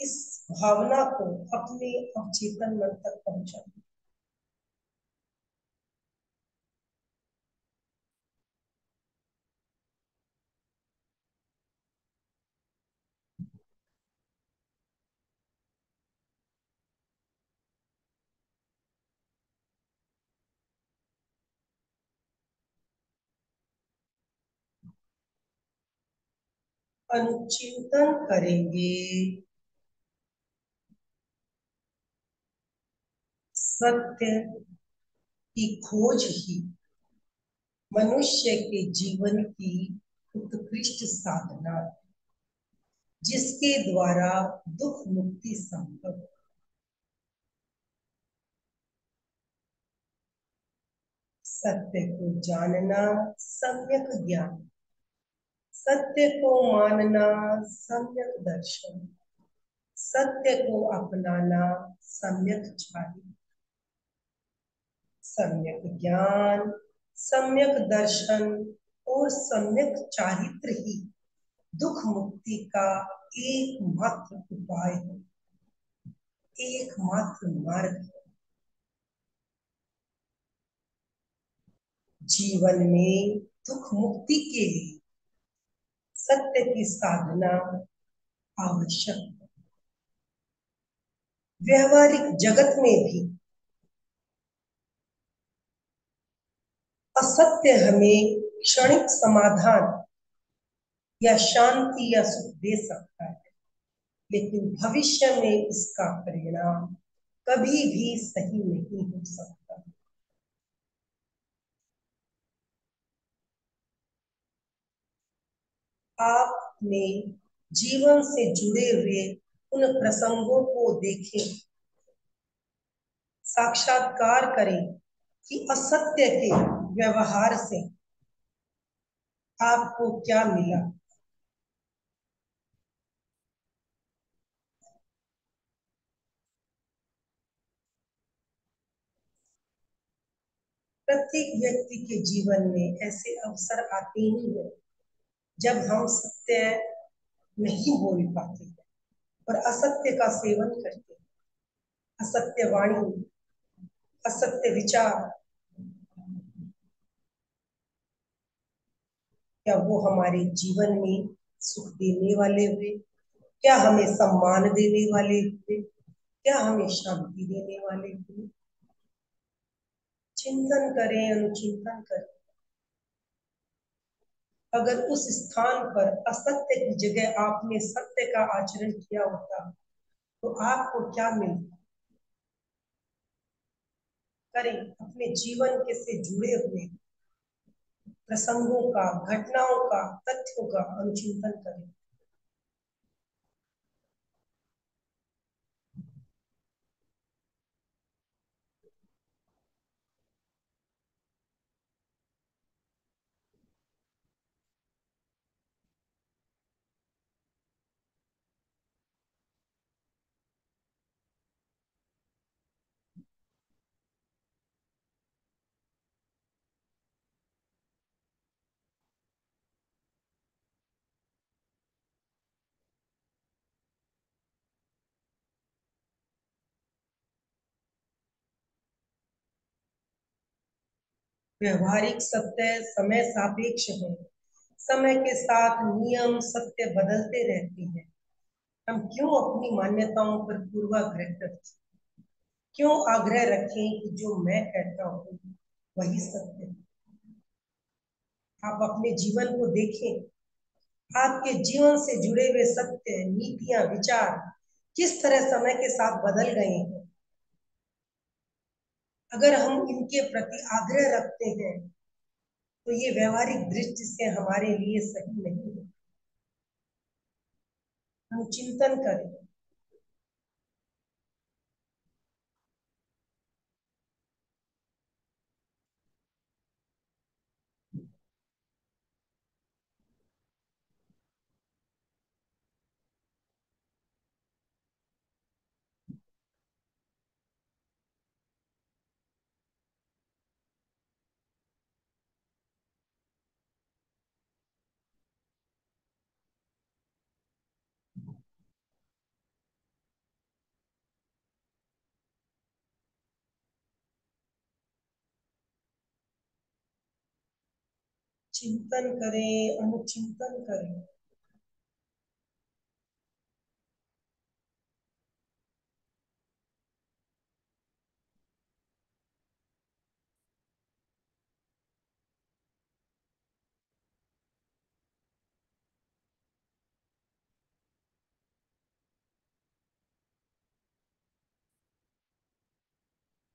Speaker 2: इस भावना को अपने अवचेतन मन तक पहुंचाएं। अनुचिंतन करेंगे। सत्य की खोज ही मनुष्य के जीवन की उत्कृष्ट साधना, जिसके द्वारा दुख मुक्ति संभव है। सत्य को जानना सम्यक ज्ञान, सत्य को मानना सम्यक दर्शन, सत्य को अपनाना सम्यक चारित्र्य। सम्यक ज्ञान, सम्यक दर्शन और सम्यक चारित्र्य ही दुख मुक्ति का एकमात्र उपाय है, एकमात्र मार्ग है। जीवन में दुख मुक्ति के लिए सत्य की साधना आवश्यक है। व्यवहारिक जगत में भी असत्य हमें क्षणिक समाधान या शांति या सुख दे सकता है, लेकिन भविष्य में इसका परिणाम कभी भी सही नहीं हो सकता। आप अपने जीवन से जुड़े हुए उन प्रसंगों को देखें, साक्षात्कार करें कि असत्य के व्यवहार से आपको क्या मिला। प्रत्येक व्यक्ति के जीवन में ऐसे अवसर आते ही हैं जब हम सत्य नहीं बोल पाते और असत्य का सेवन करते हैं। असत्य वाणी, असत्य विचार, क्या वो हमारे जीवन में सुख देने वाले हुए? क्या हमें सम्मान देने वाले हुए? क्या हमें शांति देने वाले हुए? चिंतन करें, अनुचिंतन करें। अगर उस स्थान पर असत्य की जगह आपने सत्य का आचरण किया होता तो आपको क्या मिलता? करें, अपने जीवन के से जुड़े हुए प्रसंगों का, घटनाओं का, तथ्यों का अनुचिंतन करें। व्यवहारिक सत्य समय सापेक्ष है। समय के साथ नियम सत्य बदलते रहते हैं। हम क्यों अपनी मान्यताओं पर पूर्वाग्रह रखें? क्यों आग्रह रखें कि जो मैं कहता हूँ वही सत्य है? आप अपने जीवन को देखें, आपके जीवन से जुड़े हुए सत्य, नीतियां, विचार किस तरह समय के साथ बदल गए हैं। अगर हम इनके प्रति आग्रह रखते हैं तो ये व्यवहारिक दृष्टि से हमारे लिए सही नहीं है। हम चिंतन करें। चिंतन करें, अनुचिंतन करें।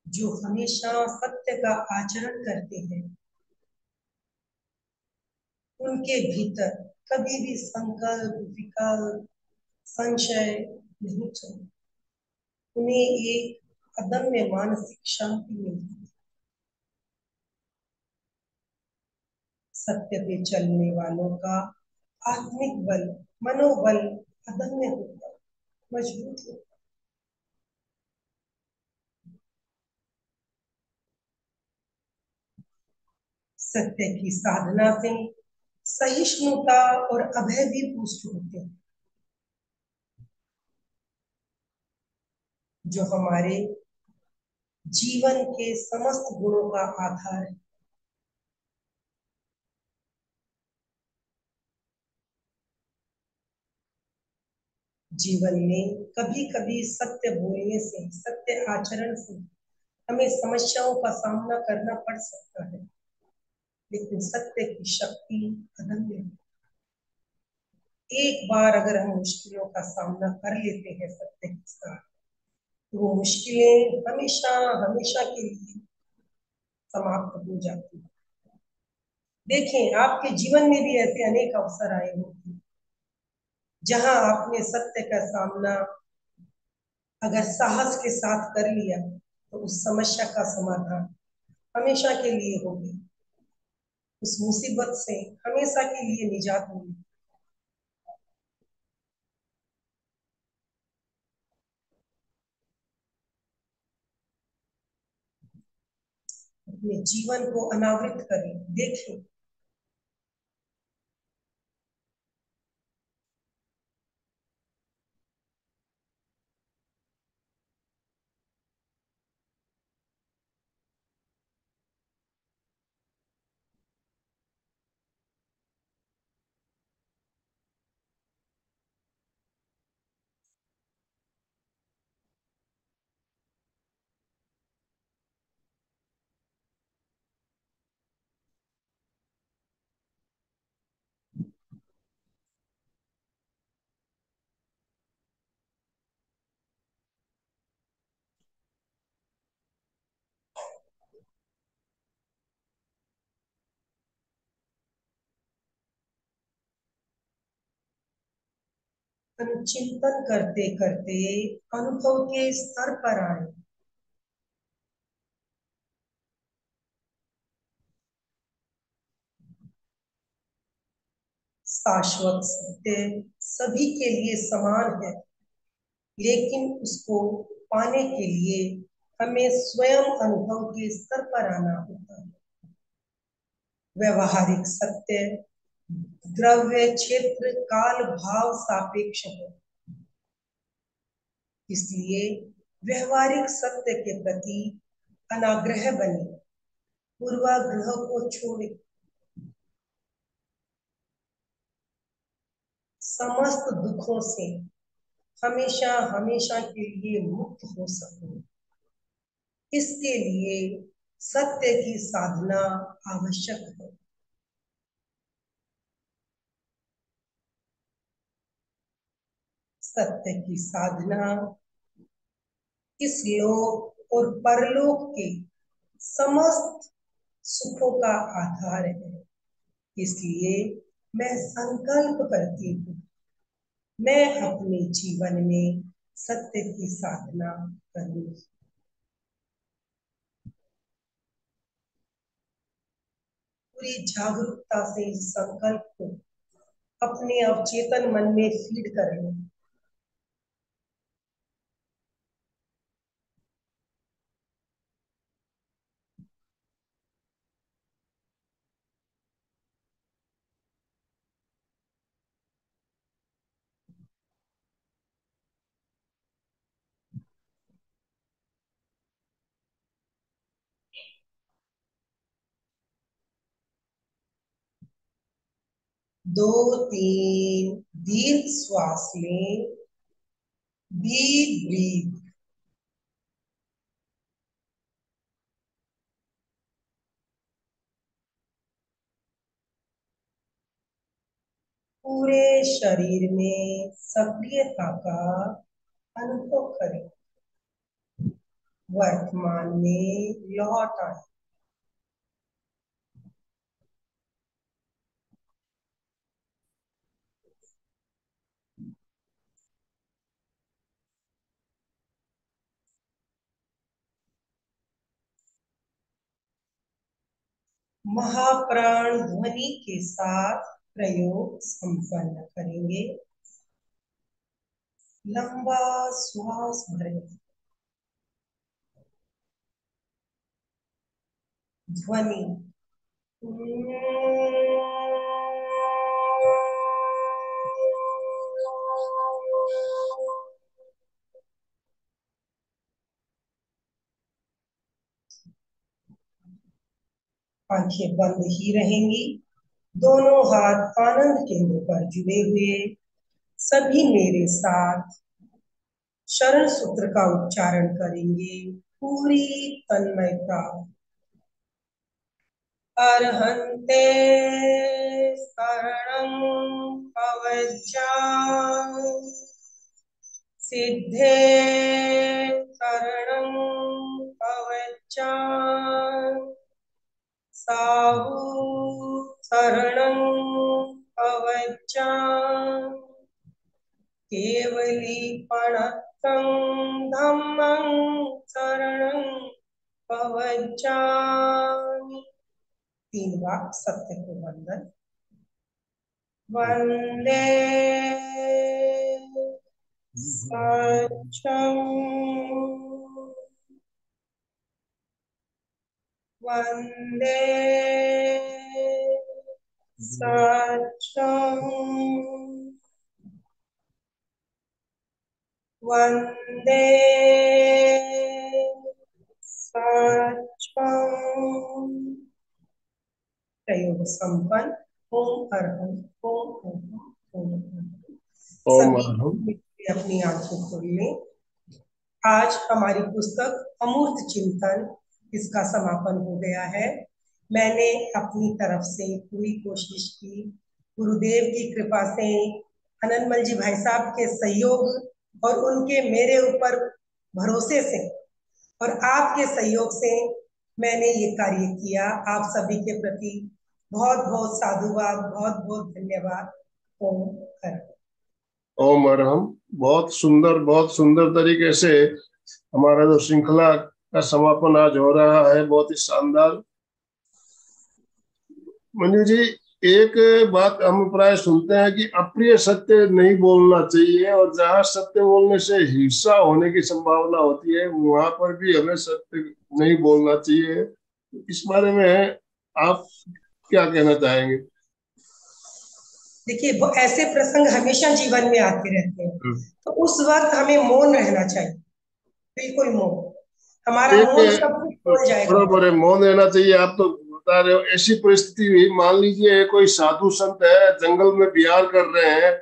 Speaker 2: जो हमेशा सत्य का आचरण करते हैं, उनके भीतर कभी भी संकल्प, विकल्प, संशय नहीं चलता। उन्हें एक अदम्य मानसिक शांति मिलती है। सत्य पे चलने वालों का आत्मिक बल, मनोबल अदम्य होता है, मजबूत होता है। सत्य की साधना से सहिष्णुता और अभय भी पुष्ट होते हैं, जो हमारे जीवन के समस्त गुणों का आधार है। जीवन में कभी कभी सत्य बोलने से, सत्य आचरण से हमें समस्याओं का सामना करना पड़ सकता है, लेकिन सत्य की शक्ति अदम्य है। एक बार अगर हम मुश्किलों का सामना कर लेते हैं सत्य के साथ, तो वो मुश्किलें हमेशा हमेशा के लिए समाप्त हो जाती है। देखें, आपके जीवन में भी ऐसे अनेक अवसर आए होंगे जहां आपने सत्य का सामना अगर साहस के साथ कर लिया, तो उस समस्या का समाधान हमेशा के लिए होगी। उस मुसीबत से हमेशा के लिए निजात होगी। अपने जीवन को अनावृत करें, देखें। अनुचिंतन करते करते अनुभव के स्तर पर आए। शाश्वत सत्य सभी के लिए समान है, लेकिन उसको पाने के लिए हमें स्वयं अनुभव के स्तर पर आना होता है। व्यवहारिक सत्य द्रव्य, क्षेत्र, काल, भाव सापेक्ष है। इसलिए व्यवहारिक सत्य के प्रति अनाग्रह बने, पूर्वाग्रह को छोड़े, समस्त दुखों से हमेशा हमेशा के लिए मुक्त हो सको। इसके लिए सत्य की साधना आवश्यक है। सत्य की साधना इस लोक और परलोक के समस्त सुखों का आधार है। इसलिए मैं संकल्प करती हूँ, मैं अपने जीवन में सत्य की साधना करूंगी। पूरी जागरूकता से इस संकल्प को अपने अवचेतन मन में फीड करें। 2 3 दीर्घ श्वास लें, डीप ब्रीथ। पूरे शरीर में सक्रियता का अनुभव करें। वर्तमान में लौट आए। महाप्राण ध्वनि के साथ प्रयोग संपन्न करेंगे। लंबा श्वास भरें। ध्वनि आंखें बंद ही रहेंगी। दोनों हाथ आनंद केंद्र पर जुड़े हुए। सभी मेरे साथ शरण सूत्र का उच्चारण करेंगे पूरी तन्मयता। अर्हन्ते शरणं पवज्जामि, सिद्धे शरणं पवज्जामि, साहु शरणं पवज्जामि, केवलीपणतं धम्मं शरणं पवज्जामि। 3 बार सत्य को वंदन। वंदे सत्यं, वंदे सत्यं, वंदे सत्यं। प्रयोग संपन्न। ओम अर्हं, ओम अर्हं, ओम अर्हं।
Speaker 1: ओम
Speaker 2: सभी
Speaker 1: अर्हं।
Speaker 2: अपनी आंखें खोल लें। आज हमारी पुस्तक अमूर्त चिंतन, इसका समापन हो गया है। मैंने अपनी तरफ से पूरी कोशिश की। गुरुदेव की कृपा से, आनंदमल जी भाई साहब के सहयोग और उनके मेरे ऊपर भरोसे से और आपके सहयोग से मैंने ये कार्य किया। आप सभी के प्रति बहुत बहुत साधुवाद, बहुत बहुत धन्यवाद। ओम अर्हं।
Speaker 1: ओम अर्हं। बहुत सुंदर तरीके से हमारा जो श्रृंखला का समापन आज हो रहा है, बहुत ही शानदार। मंजू जी, एक बात हम प्राय सुनते हैं कि अप्रिय सत्य नहीं बोलना चाहिए, और जहाँ सत्य बोलने से हिंसा होने की संभावना होती है वहां पर भी हमें सत्य नहीं बोलना चाहिए। इस बारे में आप क्या कहना चाहेंगे?
Speaker 2: देखिए, वो ऐसे प्रसंग हमेशा जीवन में आते रहते हैं, तो उस वक्त हमें मौन रहना चाहिए। बिल्कुल मौन। हमारा
Speaker 1: एक
Speaker 2: मौन सब कुछ बोल जाएगा।
Speaker 1: बराबर है, मौन रहना चाहिए। आप तो बता रहे हो, ऐसी परिस्थिति हुई, मान लीजिए कोई साधु संत है, जंगल में विहार कर रहे हैं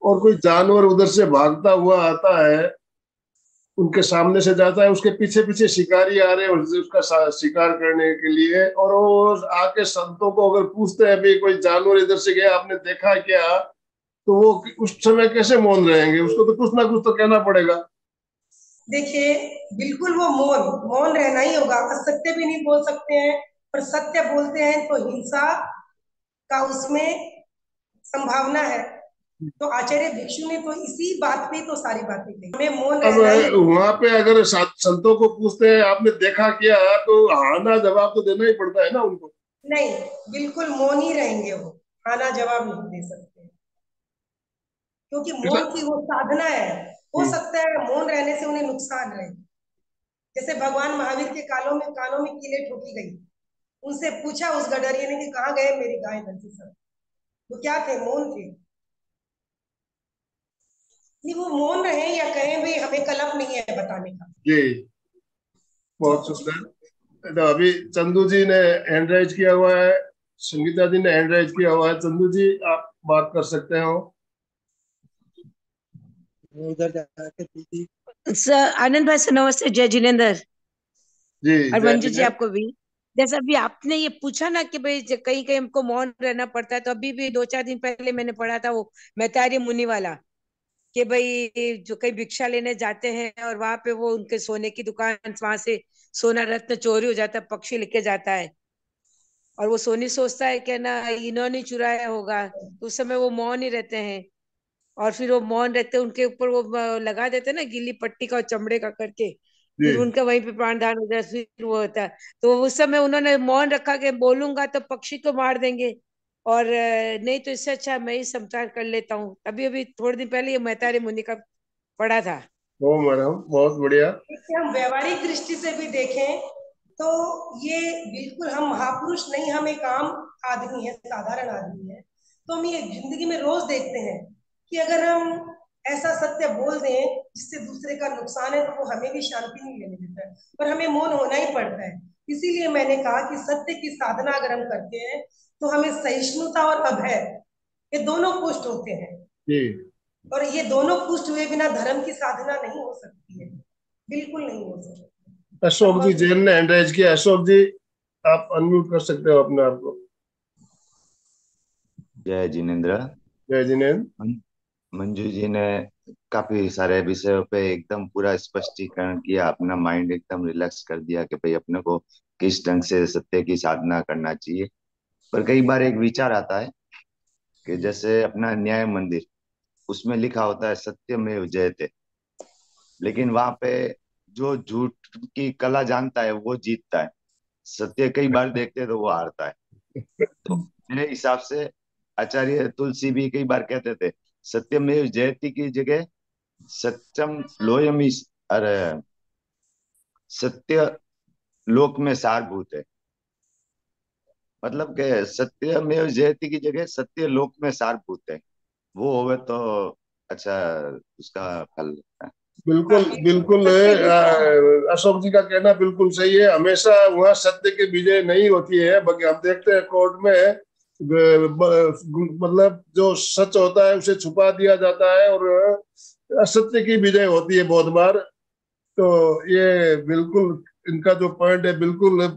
Speaker 1: और कोई जानवर उधर से भागता हुआ आता है, उनके सामने से जाता है, उसके पीछे पीछे शिकारी आ रहे हैं उसका शिकार करने के लिए, और वो आके संतों को अगर पूछते हैं भी कोई जानवर इधर से गया, आपने देखा क्या, तो वो उस समय कैसे मौन रहेंगे? उसको तो कुछ ना कुछ तो कहना पड़ेगा।
Speaker 2: देखिए, बिल्कुल वो मौन मौन रहना ही होगा। असत्य भी नहीं बोल सकते हैं, और सत्य बोलते हैं तो हिंसा का उसमें संभावना है। तो आचार्य भिक्षु ने तो इसी बात पे तो सारी बातें कही, हमें मौन
Speaker 1: अब
Speaker 2: रहना ही होगा।
Speaker 1: वहां पे अगर संतों को पूछते हैं आपने देखा क्या, तो हाँ ना जवाब तो देना ही पड़ता है ना उनको।
Speaker 2: नहीं, बिल्कुल मौन ही रहेंगे वो। आना जवाब नहीं दे सकते, क्योंकि
Speaker 1: ऐसा।
Speaker 2: मौन की वो साधना है। हो
Speaker 1: हम्म।
Speaker 2: सकता है मौन रहने से उन्हें नुकसान रहे। जैसे भगवान महावीर के कानों में कीले ठोकी गई। उनसे पूछा उस गडरिये ने कि कहाँ गए मेरी गाय भैंसी सब। वो क्या थे? मौन थे। नहीं, वो मौन रहे या कहें भाई हमें कलप नहीं है बताने का।
Speaker 1: जी,
Speaker 2: जो
Speaker 1: बहुत
Speaker 2: कुछ भी।
Speaker 1: सुंदर। तो अभी चंदू जी ने हैंड राइज किया हुआ है, संगीता जी ने हैंड राइज किया हुआ है। चंदू जी, आप बात कर सकते हो।
Speaker 3: उधर जाके
Speaker 4: सर आनंद भाई से नमस्ते, जय जिनेन्द्र।
Speaker 1: जी
Speaker 4: और
Speaker 1: जय
Speaker 4: मंजू जी
Speaker 1: जिनेन्द्र।
Speaker 4: आपको भी। जैसा अभी आपने ये पूछा ना कि भाई कहीं कहीं हमको मौन रहना पड़ता है, तो अभी भी 2-4 दिन पहले मैंने पढ़ा था वो मैतारी मुनि वाला, कि भाई जो कहीं भिक्षा लेने जाते हैं और वहां पे वो उनके सोने की दुकान, वहां से सोना रत्न चोरी हो जाता है, पक्षी लेके जाता है, और वो सोनी सोचता है कि ना इन्होंने चुराया होगा, तो उस समय वो मौन ही रहते हैं। और फिर वो मौन रहते हैं, उनके ऊपर वो लगा देते हैं ना गीली पट्टी का और चमड़े का करके,
Speaker 1: जी
Speaker 4: फिर उनका वहीं पे प्राण दान हो जाए, फिर वो होता है। तो उस समय उन्होंने मौन रखा कि बोलूंगा तो पक्षी को मार देंगे, और नहीं तो इससे अच्छा मैं ही संचार कर लेता हूँ। अभी अभी थोड़े दिन पहले ये मैतारी मुनि का पढ़ा था।
Speaker 1: हो मैडम, बहुत बढ़िया।
Speaker 2: देखिए, हम व्यवहारिक दृष्टि से भी देखें तो ये बिल्कुल, हम महापुरुष नहीं, हम एक आम आदमी है, साधारण आदमी है। तो हम ये जिंदगी में रोज देखते हैं कि अगर हम ऐसा सत्य बोल दें जिससे दूसरे का नुकसान है, तो वो हमें भी शांति नहीं लेने देता है, पर हमें मौन होना ही पड़ता है। इसीलिए मैंने कहा कि सत्य की साधना अगर हम करते हैं तो हमें सहिष्णुता और अभय, ये दोनों पुष्ट होते हैं।
Speaker 1: जी
Speaker 2: और ये दोनों पुष्ट हुए बिना धर्म की साधना नहीं हो सकती है, बिल्कुल नहीं हो सकती,
Speaker 1: अशोक जी
Speaker 2: संभव
Speaker 1: जैन ने हैंड रेज किया। अशोक जी आप अनम्यूट कर सकते हो अपने आप को।
Speaker 5: जय जिनेन्द्र।
Speaker 1: जय जिनेन्द्र।
Speaker 5: मंजू जी ने काफी सारे विषयों पे एकदम पूरा स्पष्टीकरण किया, अपना माइंड एकदम रिलैक्स कर दिया कि भाई अपने को किस ढंग से सत्य की साधना करना चाहिए। पर कई बार एक विचार आता है कि जैसे अपना न्याय मंदिर, उसमें लिखा होता है सत्यमेव जयते, लेकिन वहां पे जो झूठ की कला जानता है वो जीतता है, सत्य कई बार देखते हैं तो वो हारता है। तो मेरे हिसाब से आचार्य तुलसी भी कई बार कहते थे सत्यमेव जयते की जगह सत्यम लोयमी, अरे सत्य लोक में सारभूत है। मतलब के सत्यमेव जयते की जगह सत्य लोक में सारभूत है, वो होवे तो अच्छा उसका फल लगता है।
Speaker 1: बिल्कुल बिल्कुल,
Speaker 2: सत्य की
Speaker 1: अशोक जी का कहना बिल्कुल सही है। हमेशा वहाँ सत्य की विजय नहीं होती है, बल्कि हम देखते हैं कोर्ट में मतलब जो सच होता है उसे छुपा दिया जाता है और असत्य की विजय होती है बहुत बार। तो ये बिल्कुल इनका जो पॉइंट है बिल्कुल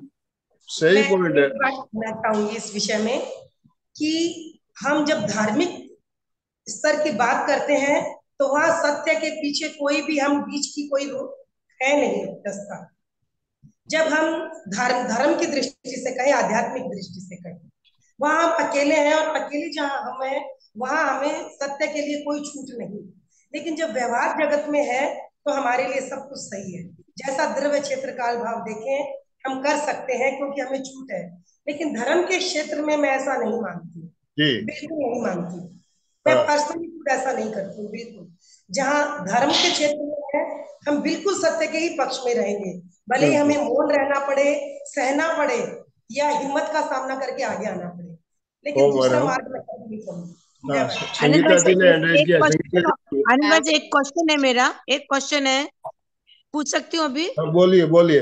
Speaker 1: सही
Speaker 2: मैं
Speaker 1: पॉइंट है।
Speaker 2: एक बात कहना चाहूंगी इस विषय में कि हम जब धार्मिक स्तर की बात करते हैं तो वहां सत्य के पीछे कोई भी हम बीच की कोई है नहीं रास्ता। जब हम धर्म धर्म की दृष्टि से कहें, आध्यात्मिक दृष्टि से कहें, वहां हम अकेले हैं, और अकेले जहां हम हैं वहां हमें सत्य के लिए कोई छूट नहीं। लेकिन जब व्यवहार जगत में है तो हमारे लिए सब कुछ सही है। जैसा द्रव्य क्षेत्र काल भाव देखें, हम कर सकते हैं क्योंकि हमें छूट है। लेकिन धर्म के क्षेत्र में मैं ऐसा नहीं मानती,
Speaker 1: जी
Speaker 2: बिल्कुल नहीं मानती। मैं
Speaker 1: हाँ
Speaker 2: पर्सनली खुद ऐसा नहीं करती हूँ बिल्कुल। जहाँ धर्म के क्षेत्र में है, हम बिल्कुल सत्य के ही पक्ष में रहेंगे, भले ही हमें
Speaker 1: बिल्कुल।
Speaker 2: मौन रहना पड़े, सहना पड़े, या हिम्मत का सामना करके आगे आना पड़े,
Speaker 1: ओ
Speaker 2: लेकिन दूसरा
Speaker 1: मैडम,
Speaker 2: मार्ग मैं कभी नहीं करूंगी।
Speaker 1: हाँ
Speaker 2: जय माता।
Speaker 4: आनंद
Speaker 1: संगीता
Speaker 4: भाई
Speaker 1: जी
Speaker 4: से
Speaker 1: ने हैंड रेज
Speaker 4: एक
Speaker 1: किया। संगीता
Speaker 4: क्वेश्चन,
Speaker 1: जी
Speaker 4: आनंद भाई से एक क्वेश्चन है मेरा, एक क्वेश्चन है, पूछ सकती हूँ अभी?
Speaker 1: हाँ, बोलिए बोलिए।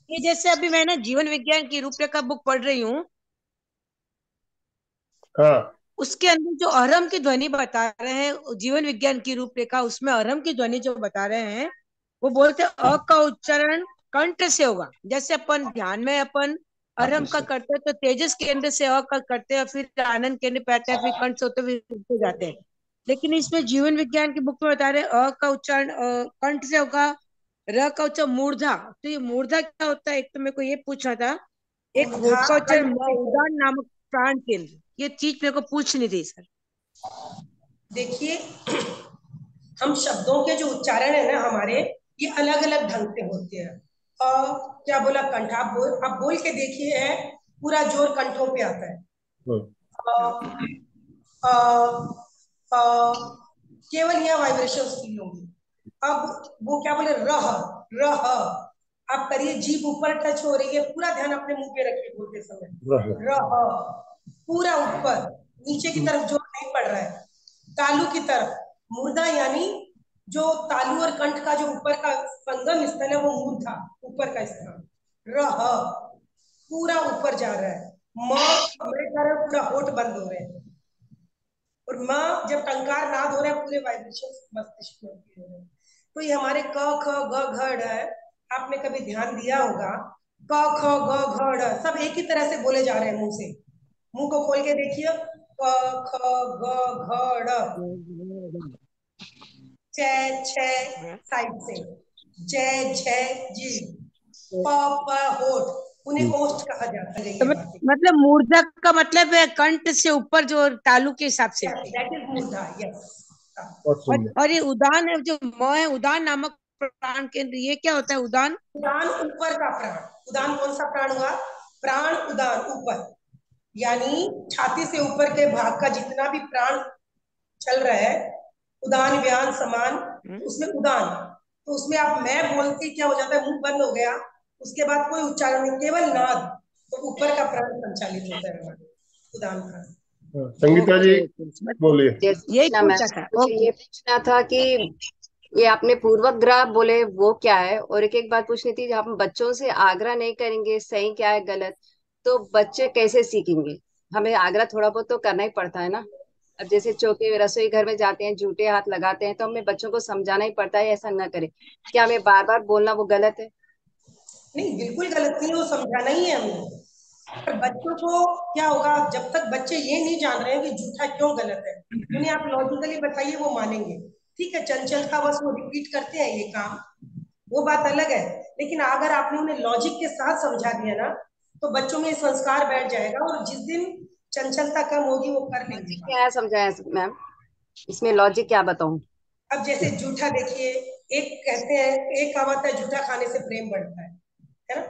Speaker 4: ये जैसे अभी मैं ना जीवन विज्ञान की रूपरेखा बुक पढ़ रही हूँ,
Speaker 1: हाँ
Speaker 4: उसके अंदर जो अहरम की ध्वनि बता रहे हैं, जीवन विज्ञान की रूपरेखा, उसमें अहरम की ध्वनि जो बता रहे हैं, वो बोलते हैं अ का उच्चारण कंठ से होगा। जैसे अपन ध्यान में अपन अहरम का करते हैं तो तेजस केंद्र से अ का करते हैं, फिर आनंद केंद्र पे आते हैं, फिर कंठ से होते हुए रुक जाते हैं। लेकिन इसमें जीवन विज्ञान की बुक में बता रहे हैं अ का उच्चारण कंठ से होगा, र का उच्चारण मूर्धा। तो ये मूर्धा क्या होता है, एक तो मेरे को ये पूछना था। एक
Speaker 2: मूर्धा
Speaker 4: होठ का उच्चारण
Speaker 2: कंठ
Speaker 4: म,
Speaker 2: से है।
Speaker 4: उदान नामक प्राण केंद्र, ये चीज मेरे को पूछनी थी सर।
Speaker 2: देखिए, हम शब्दों के जो उच्चारण है ना हमारे, ये अलग अलग ढंग से होते हैं। क्या बोला कंठ, आप बोल के देखिए, है पूरा जोर कंठों पे आता है। अ, अ, केवल यहाँ वाइब्रेशंस फील होंगी। अब वो क्या बोले, रह रह, आप करिए, जीभ ऊपर टच हो रही है, पूरा ध्यान अपने मुंह पे रखिए बोलते समय। रह, पूरा ऊपर, नीचे की तरफ जोर नहीं पड़ रहा है, तालू की तरफ। मुर्दा यानी जो तालू और कंठ का जो ऊपर का संगम स्थल है, वो मूर्धा, ऊपर का स्थान। रह, पूरा ऊपर जा रहा है। म, मेरे कारण पूरा होठ बंद हो रहे हैं। और माँ जब टंकार नाद हो रहा है पूरे वाइब्रेशन मस्तिष्क में हो रहे हैं। तो ये हमारे क ख ग घ ड़ है, आपने कभी ध्यान दिया होगा, क ख ग घ ड़ सब एक ही तरह से बोले जा रहे हैं मुंह से। मुंह को खोल के देखिए, क ख ग घ ड़, च छ साइड से, जय झय जी, प प होठ, उन्हें ओष्ठ कहा जाता है।
Speaker 4: तो
Speaker 2: ये बातें
Speaker 4: मतलब मूर्धा का मतलब है कंठ से ऊपर जो तालु के हिसाब से।
Speaker 2: दैट इज मूर्धा, यस।
Speaker 1: बहुत सुंदर।
Speaker 4: और ये उदान है, जो म है, उदान नामक प्राण केंद्र, ये क्या होता है उदान?
Speaker 2: उदान ऊपर का प्राण। उदान कौन सा प्राण हुआ? प्राण उदान ऊपर, यानी छाती से ऊपर के भाग का जितना भी प्राण चल रहा है, उदान व्यान समान, तो उसमें उदान, तो उसमें आप मैं बोलते क्या हो जाता है, मुंह बंद हो गया, उसके बाद कोई उच्चारण नहीं, केवल नाद, तो ऊपर का प्राण संचालित होता है हमारे उदान प्राण।
Speaker 1: संगीता जी
Speaker 4: ओके,
Speaker 1: बोलिए।
Speaker 4: यही
Speaker 6: पूछना मैम,
Speaker 4: पूछा था।
Speaker 6: मुझे
Speaker 4: ओके,
Speaker 6: ये पूछना था कि ये आपने पूर्वग्रह बोले वो क्या है, और एक बात पूछनी थी, हम बच्चों से आग्रह नहीं करेंगे सही क्या है गलत, तो बच्चे कैसे सीखेंगे? हमें आग्रह थोड़ा बहुत तो करना ही पड़ता है ना। अब जैसे चौके रसोई घर में जाते हैं, जूठे हाथ लगाते हैं, तो हमें बच्चों को समझाना ही पड़ता है ऐसा न करे। क्या हमें बार बार बोलना वो गलत है?
Speaker 2: नहीं, बिल्कुल गलत नहीं है, वो समझाना ही है हमें। पर बच्चों को क्या होगा, जब तक बच्चे ये नहीं जान रहे हैं कि झूठा क्यों गलत है, उन्हें आप लॉजिकली बताइए, वो मानेंगे। ठीक है, चंचलता बस वो रिपीट करते हैं ये काम, वो बात अलग है। लेकिन अगर आपने उन्हें लॉजिक के साथ समझा दिया ना, तो बच्चों में संस्कार बैठ जाएगा, और जिस दिन चंचलता कम होगी वो कर लेंगे
Speaker 6: लॉजिक
Speaker 2: काम।
Speaker 6: क्या है समझाया मैम, इसमें लॉजिक क्या बताऊं?
Speaker 2: अब जैसे झूठा देखिए, एक कहते हैं, एक कहावत है, झूठा खाने से प्रेम बढ़ता है ना?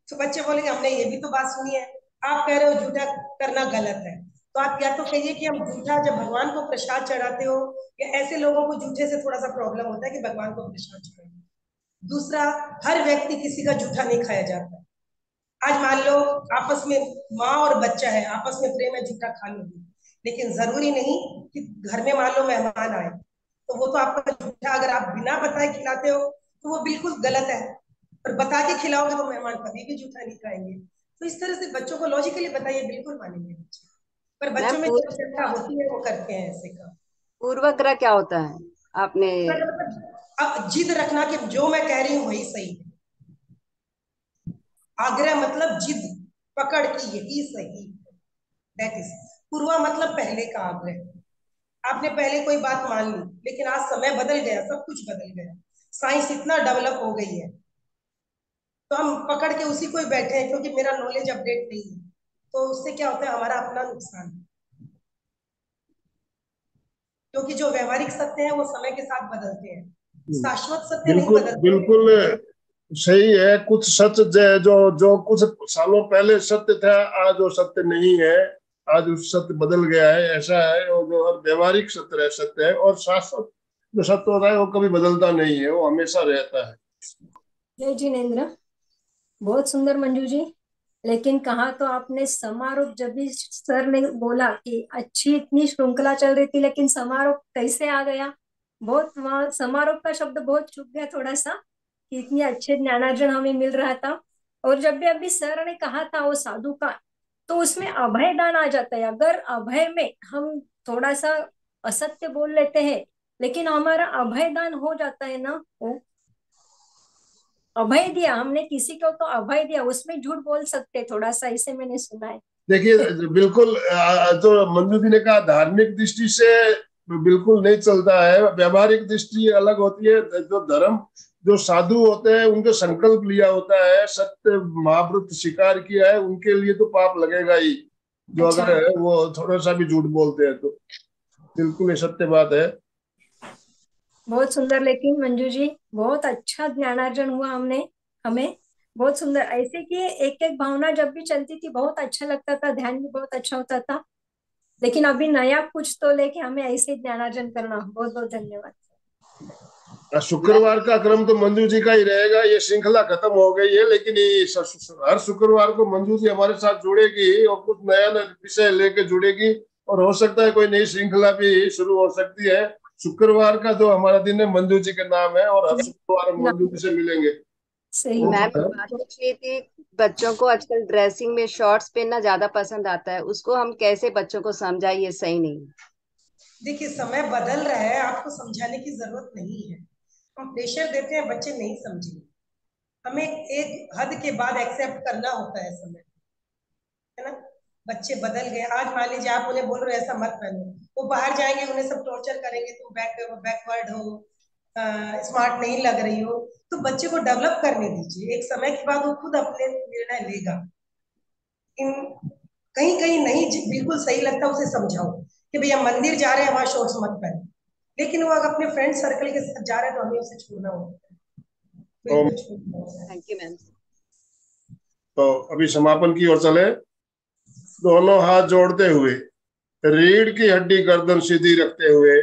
Speaker 2: तो बच्चे बोलेंगे हमने ये भी तो बात सुनी है, आप कह रहे हो झूठा करना गलत है, तो आप या तो कहिए कि हम झूठा, जब भगवान को प्रसाद चढ़ाते हो, या ऐसे लोगों को झूठे से थोड़ा सा प्रॉब्लम होता है कि भगवान को प्रसाद चढ़ाए। दूसरा, हर व्यक्ति किसी का झूठा नहीं खाया जाता। आज मान लो आपस में माँ और बच्चा है, आपस में प्रेम है, झूठा खा लोगी, लेकिन जरूरी नहीं कि घर में मान लो मेहमान आए, तो वो तो आपका झूठा अगर आप बिना बताए खिलाते हो तो वो बिल्कुल गलत है, और बता के खिलाओगे तो मेहमान कभी भी झूठा नहीं खाएंगे। तो इस तरह से बच्चों को लॉजिकली बताइए, बिल्कुल मानेंगे बच्चे। पर
Speaker 6: मैम
Speaker 2: बच्चों में जब चिंता होती है वो करते हैं ऐसे काम।
Speaker 6: पूर्वग्रह क्या होता है आपने?
Speaker 2: अब जिद रखना कि जो मैं कह रही हूँ वही सही है। आग्रह मतलब जिद, पकड़ की यही सही है, दैट इज। पूर्वा मतलब पहले का आग्रह। आपने पहले कोई बात मान ली, लेकिन आज समय बदल गया, सब कुछ बदल गया, साइंस इतना डेवलप हो गई है, तो हम पकड़ के उसी को ही बैठे हैं, क्योंकि मेरा नॉलेज अपडेट नहीं है। तो उससे क्या होता है, हमारा अपना नुकसान है, क्योंकि जो व्यवहारिक सत्य है वो समय के साथ बदलते हैं, शाश्वत सत्य नहीं
Speaker 1: बिल्कुल
Speaker 2: बदलते।
Speaker 1: बिल्कुल सही है। कुछ सत्य जो जो कुछ सालों पहले सत्य था, आज वो सत्य नहीं है, आज उस सत्य बदल गया है, ऐसा है। और जो व्यवहारिक सत्य है, और शाश्वत जो सत्य होता है वो कभी बदलता नहीं है, वो हमेशा रहता है।
Speaker 7: जय जिनेन्द्र, बहुत सुंदर मंजू जी। लेकिन कहा तो आपने समारोह, जब भी सर ने बोला कि अच्छी इतनी श्रृंखला चल रही थी, लेकिन समारोह कैसे आ गया, बहुत वहां समारोह का शब्द बहुत चुप गया थोड़ा सा, कि इतनी अच्छे ज्ञानार्जन हमें मिल रहा था। और जब भी अभी सर ने कहा था वो साधु का, तो उसमें अभय दान आ जाता है। अगर अभय में हम थोड़ा सा असत्य बोल लेते हैं, लेकिन हमारा अभय दान हो जाता है ना, वो अभय दिया हमने किसी को, तो अभय दिया, उसमें झूठ बोल सकते थोड़ा सा, इसे मैंने सुना है।
Speaker 1: देखिए बिल्कुल, जो मंजू जी ने कहा, धार्मिक दृष्टि से बिल्कुल नहीं चलता है, व्यवहारिक दृष्टि अलग होती है। जो धर्म, जो साधु होते हैं, उनके संकल्प लिया होता है, सत्य महाव्रत स्वीकार किया है, उनके लिए तो पाप लगेगा ही, जो
Speaker 7: अच्छा,
Speaker 1: अगर वो थोड़ा सा भी झूठ बोलते हैं तो। बिल्कुल ये सत्य बात है।
Speaker 7: बहुत सुंदर। लेकिन मंजू जी, बहुत अच्छा ज्ञानार्जन हुआ हमने, हमें बहुत सुंदर। ऐसे कि एक एक भावना जब भी चलती थी बहुत अच्छा लगता था, ध्यान भी बहुत अच्छा होता था। लेकिन अभी नया कुछ तो लेके हमें ऐसे ही ज्ञानार्जन करना। बहुत बहुत धन्यवाद।
Speaker 1: शुक्रवार का क्रम तो मंजू जी का ही रहेगा, ये श्रृंखला खत्म हो गई है, लेकिन ये हर शुक्रवार को मंजू जी हमारे साथ जुड़ेगी और कुछ नया नया विषय लेके जुड़ेगी, और हो सकता है कोई नई श्रृंखला भी शुरू हो सकती है। शुक्रवार का जो हमारा दिन है मंजू जी के नाम है, और हर शुक्रवार हम मंजू जी से मिलेंगे।
Speaker 7: सही
Speaker 1: तो
Speaker 6: मैम बात पूछनी थी, बच्चों को आजकल ड्रेसिंग में शॉर्ट्स पहनना ज्यादा पसंद आता है, उसको हम कैसे बच्चों को समझाइए सही नहीं?
Speaker 2: देखिए समय बदल रहा है, आपको समझाने की जरूरत नहीं है। हम प्रेशर देते हैं, बच्चे नहीं समझेंगे। हमें एक हद के बाद एक्सेप्ट करना होता है समय, है ना। बच्चे बदल गए। आज मान लीजिए आप उन्हें बोल रहे हो ऐसा मत पहनो, वो बाहर जाएंगे, उन्हें सब टॉर्चर करेंगे, तुम बैकवर्ड हो, स्मार्ट नहीं लग रही हो। तो बच्चे को डेवलप करने दीजिए, एक समय के बाद वो खुद अपने निर्णय लेगा। इन कहीं कहीं नहीं बिल्कुल सही लगता, उसे समझाओ कि भैया मंदिर जा रहे हैं, वहां शॉर्ट्स मत पहनो। लेकिन वो अगर अपने फ्रेंड सर्कल के साथ जा रहे हैं तो हमें उसे छोड़ना होता है,
Speaker 1: तो
Speaker 2: बिल्कुल छोड़ना होता है।
Speaker 6: Thank you ma'am.
Speaker 1: तो अभी समापन की ओर चले। दोनों हाथ जोड़ते हुए, रीढ़ की हड्डी गर्दन सीधी रखते हुए,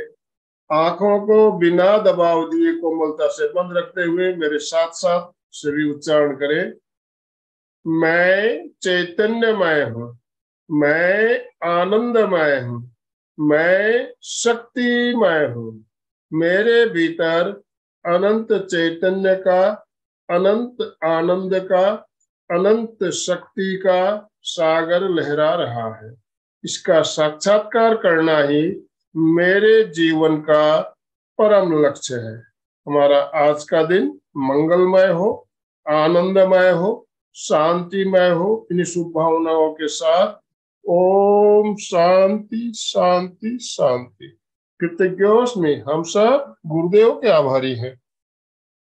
Speaker 1: आंखों को बिना दबाव दिए कोमलता से बंद रखते हुए मेरे साथ साथ सभी उच्चारण करें। मैं चैतन्यमय हूँ, मैं आनंदमय हूँ, मैं शक्तिमय हूँ। मेरे भीतर अनंत चैतन्य का, अनंत आनंद का, अनंत शक्ति का सागर लहरा रहा है। इसका साक्षात्कार करना ही मेरे जीवन का परम लक्ष्य है। हमारा आज का दिन मंगलमय हो, आनंदमय हो, शांतिमय हो। इन शुभ भावनाओं के साथ ओम शांति शांति शांति। कृतज्ञोस्मि, हम सब गुरुदेव के आभारी हैं।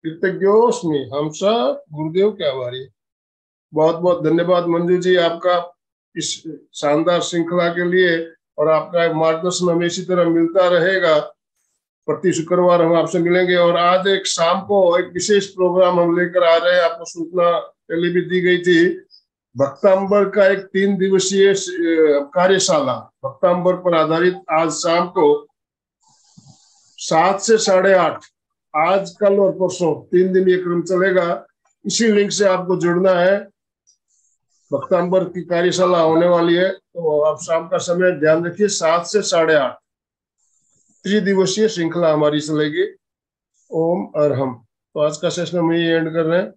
Speaker 1: कृतज्ञोस्मि, हम सब गुरुदेव के आभारी हैं। बहुत बहुत धन्यवाद मंजू जी आपका इस शानदार श्रृंखला के लिए, और आपका मार्गदर्शन हमें इसी तरह मिलता रहेगा। प्रति शुक्रवार हम आपसे मिलेंगे, और आज एक शाम को एक विशेष प्रोग्राम हम लेकर आ रहे हैं। आपको सूचना पहले भी दी गई थी। भक्तांबर का एक 3 दिवसीय कार्यशाला, भक्तांबर पर आधारित, आज शाम को 7 से 8:30, आज कल और परसों 3 दिन ये क्रम चलेगा। इसी लिंक से आपको जुड़ना है। भक्तांबर की कार्यशाला होने वाली है, तो आप शाम का समय ध्यान रखिए, 7 से 8:30 त्रिदिवसीय श्रृंखला हमारी चलेगी। ओम अरहम। तो आज का सेशन हम यही एंड कर रहे हैं।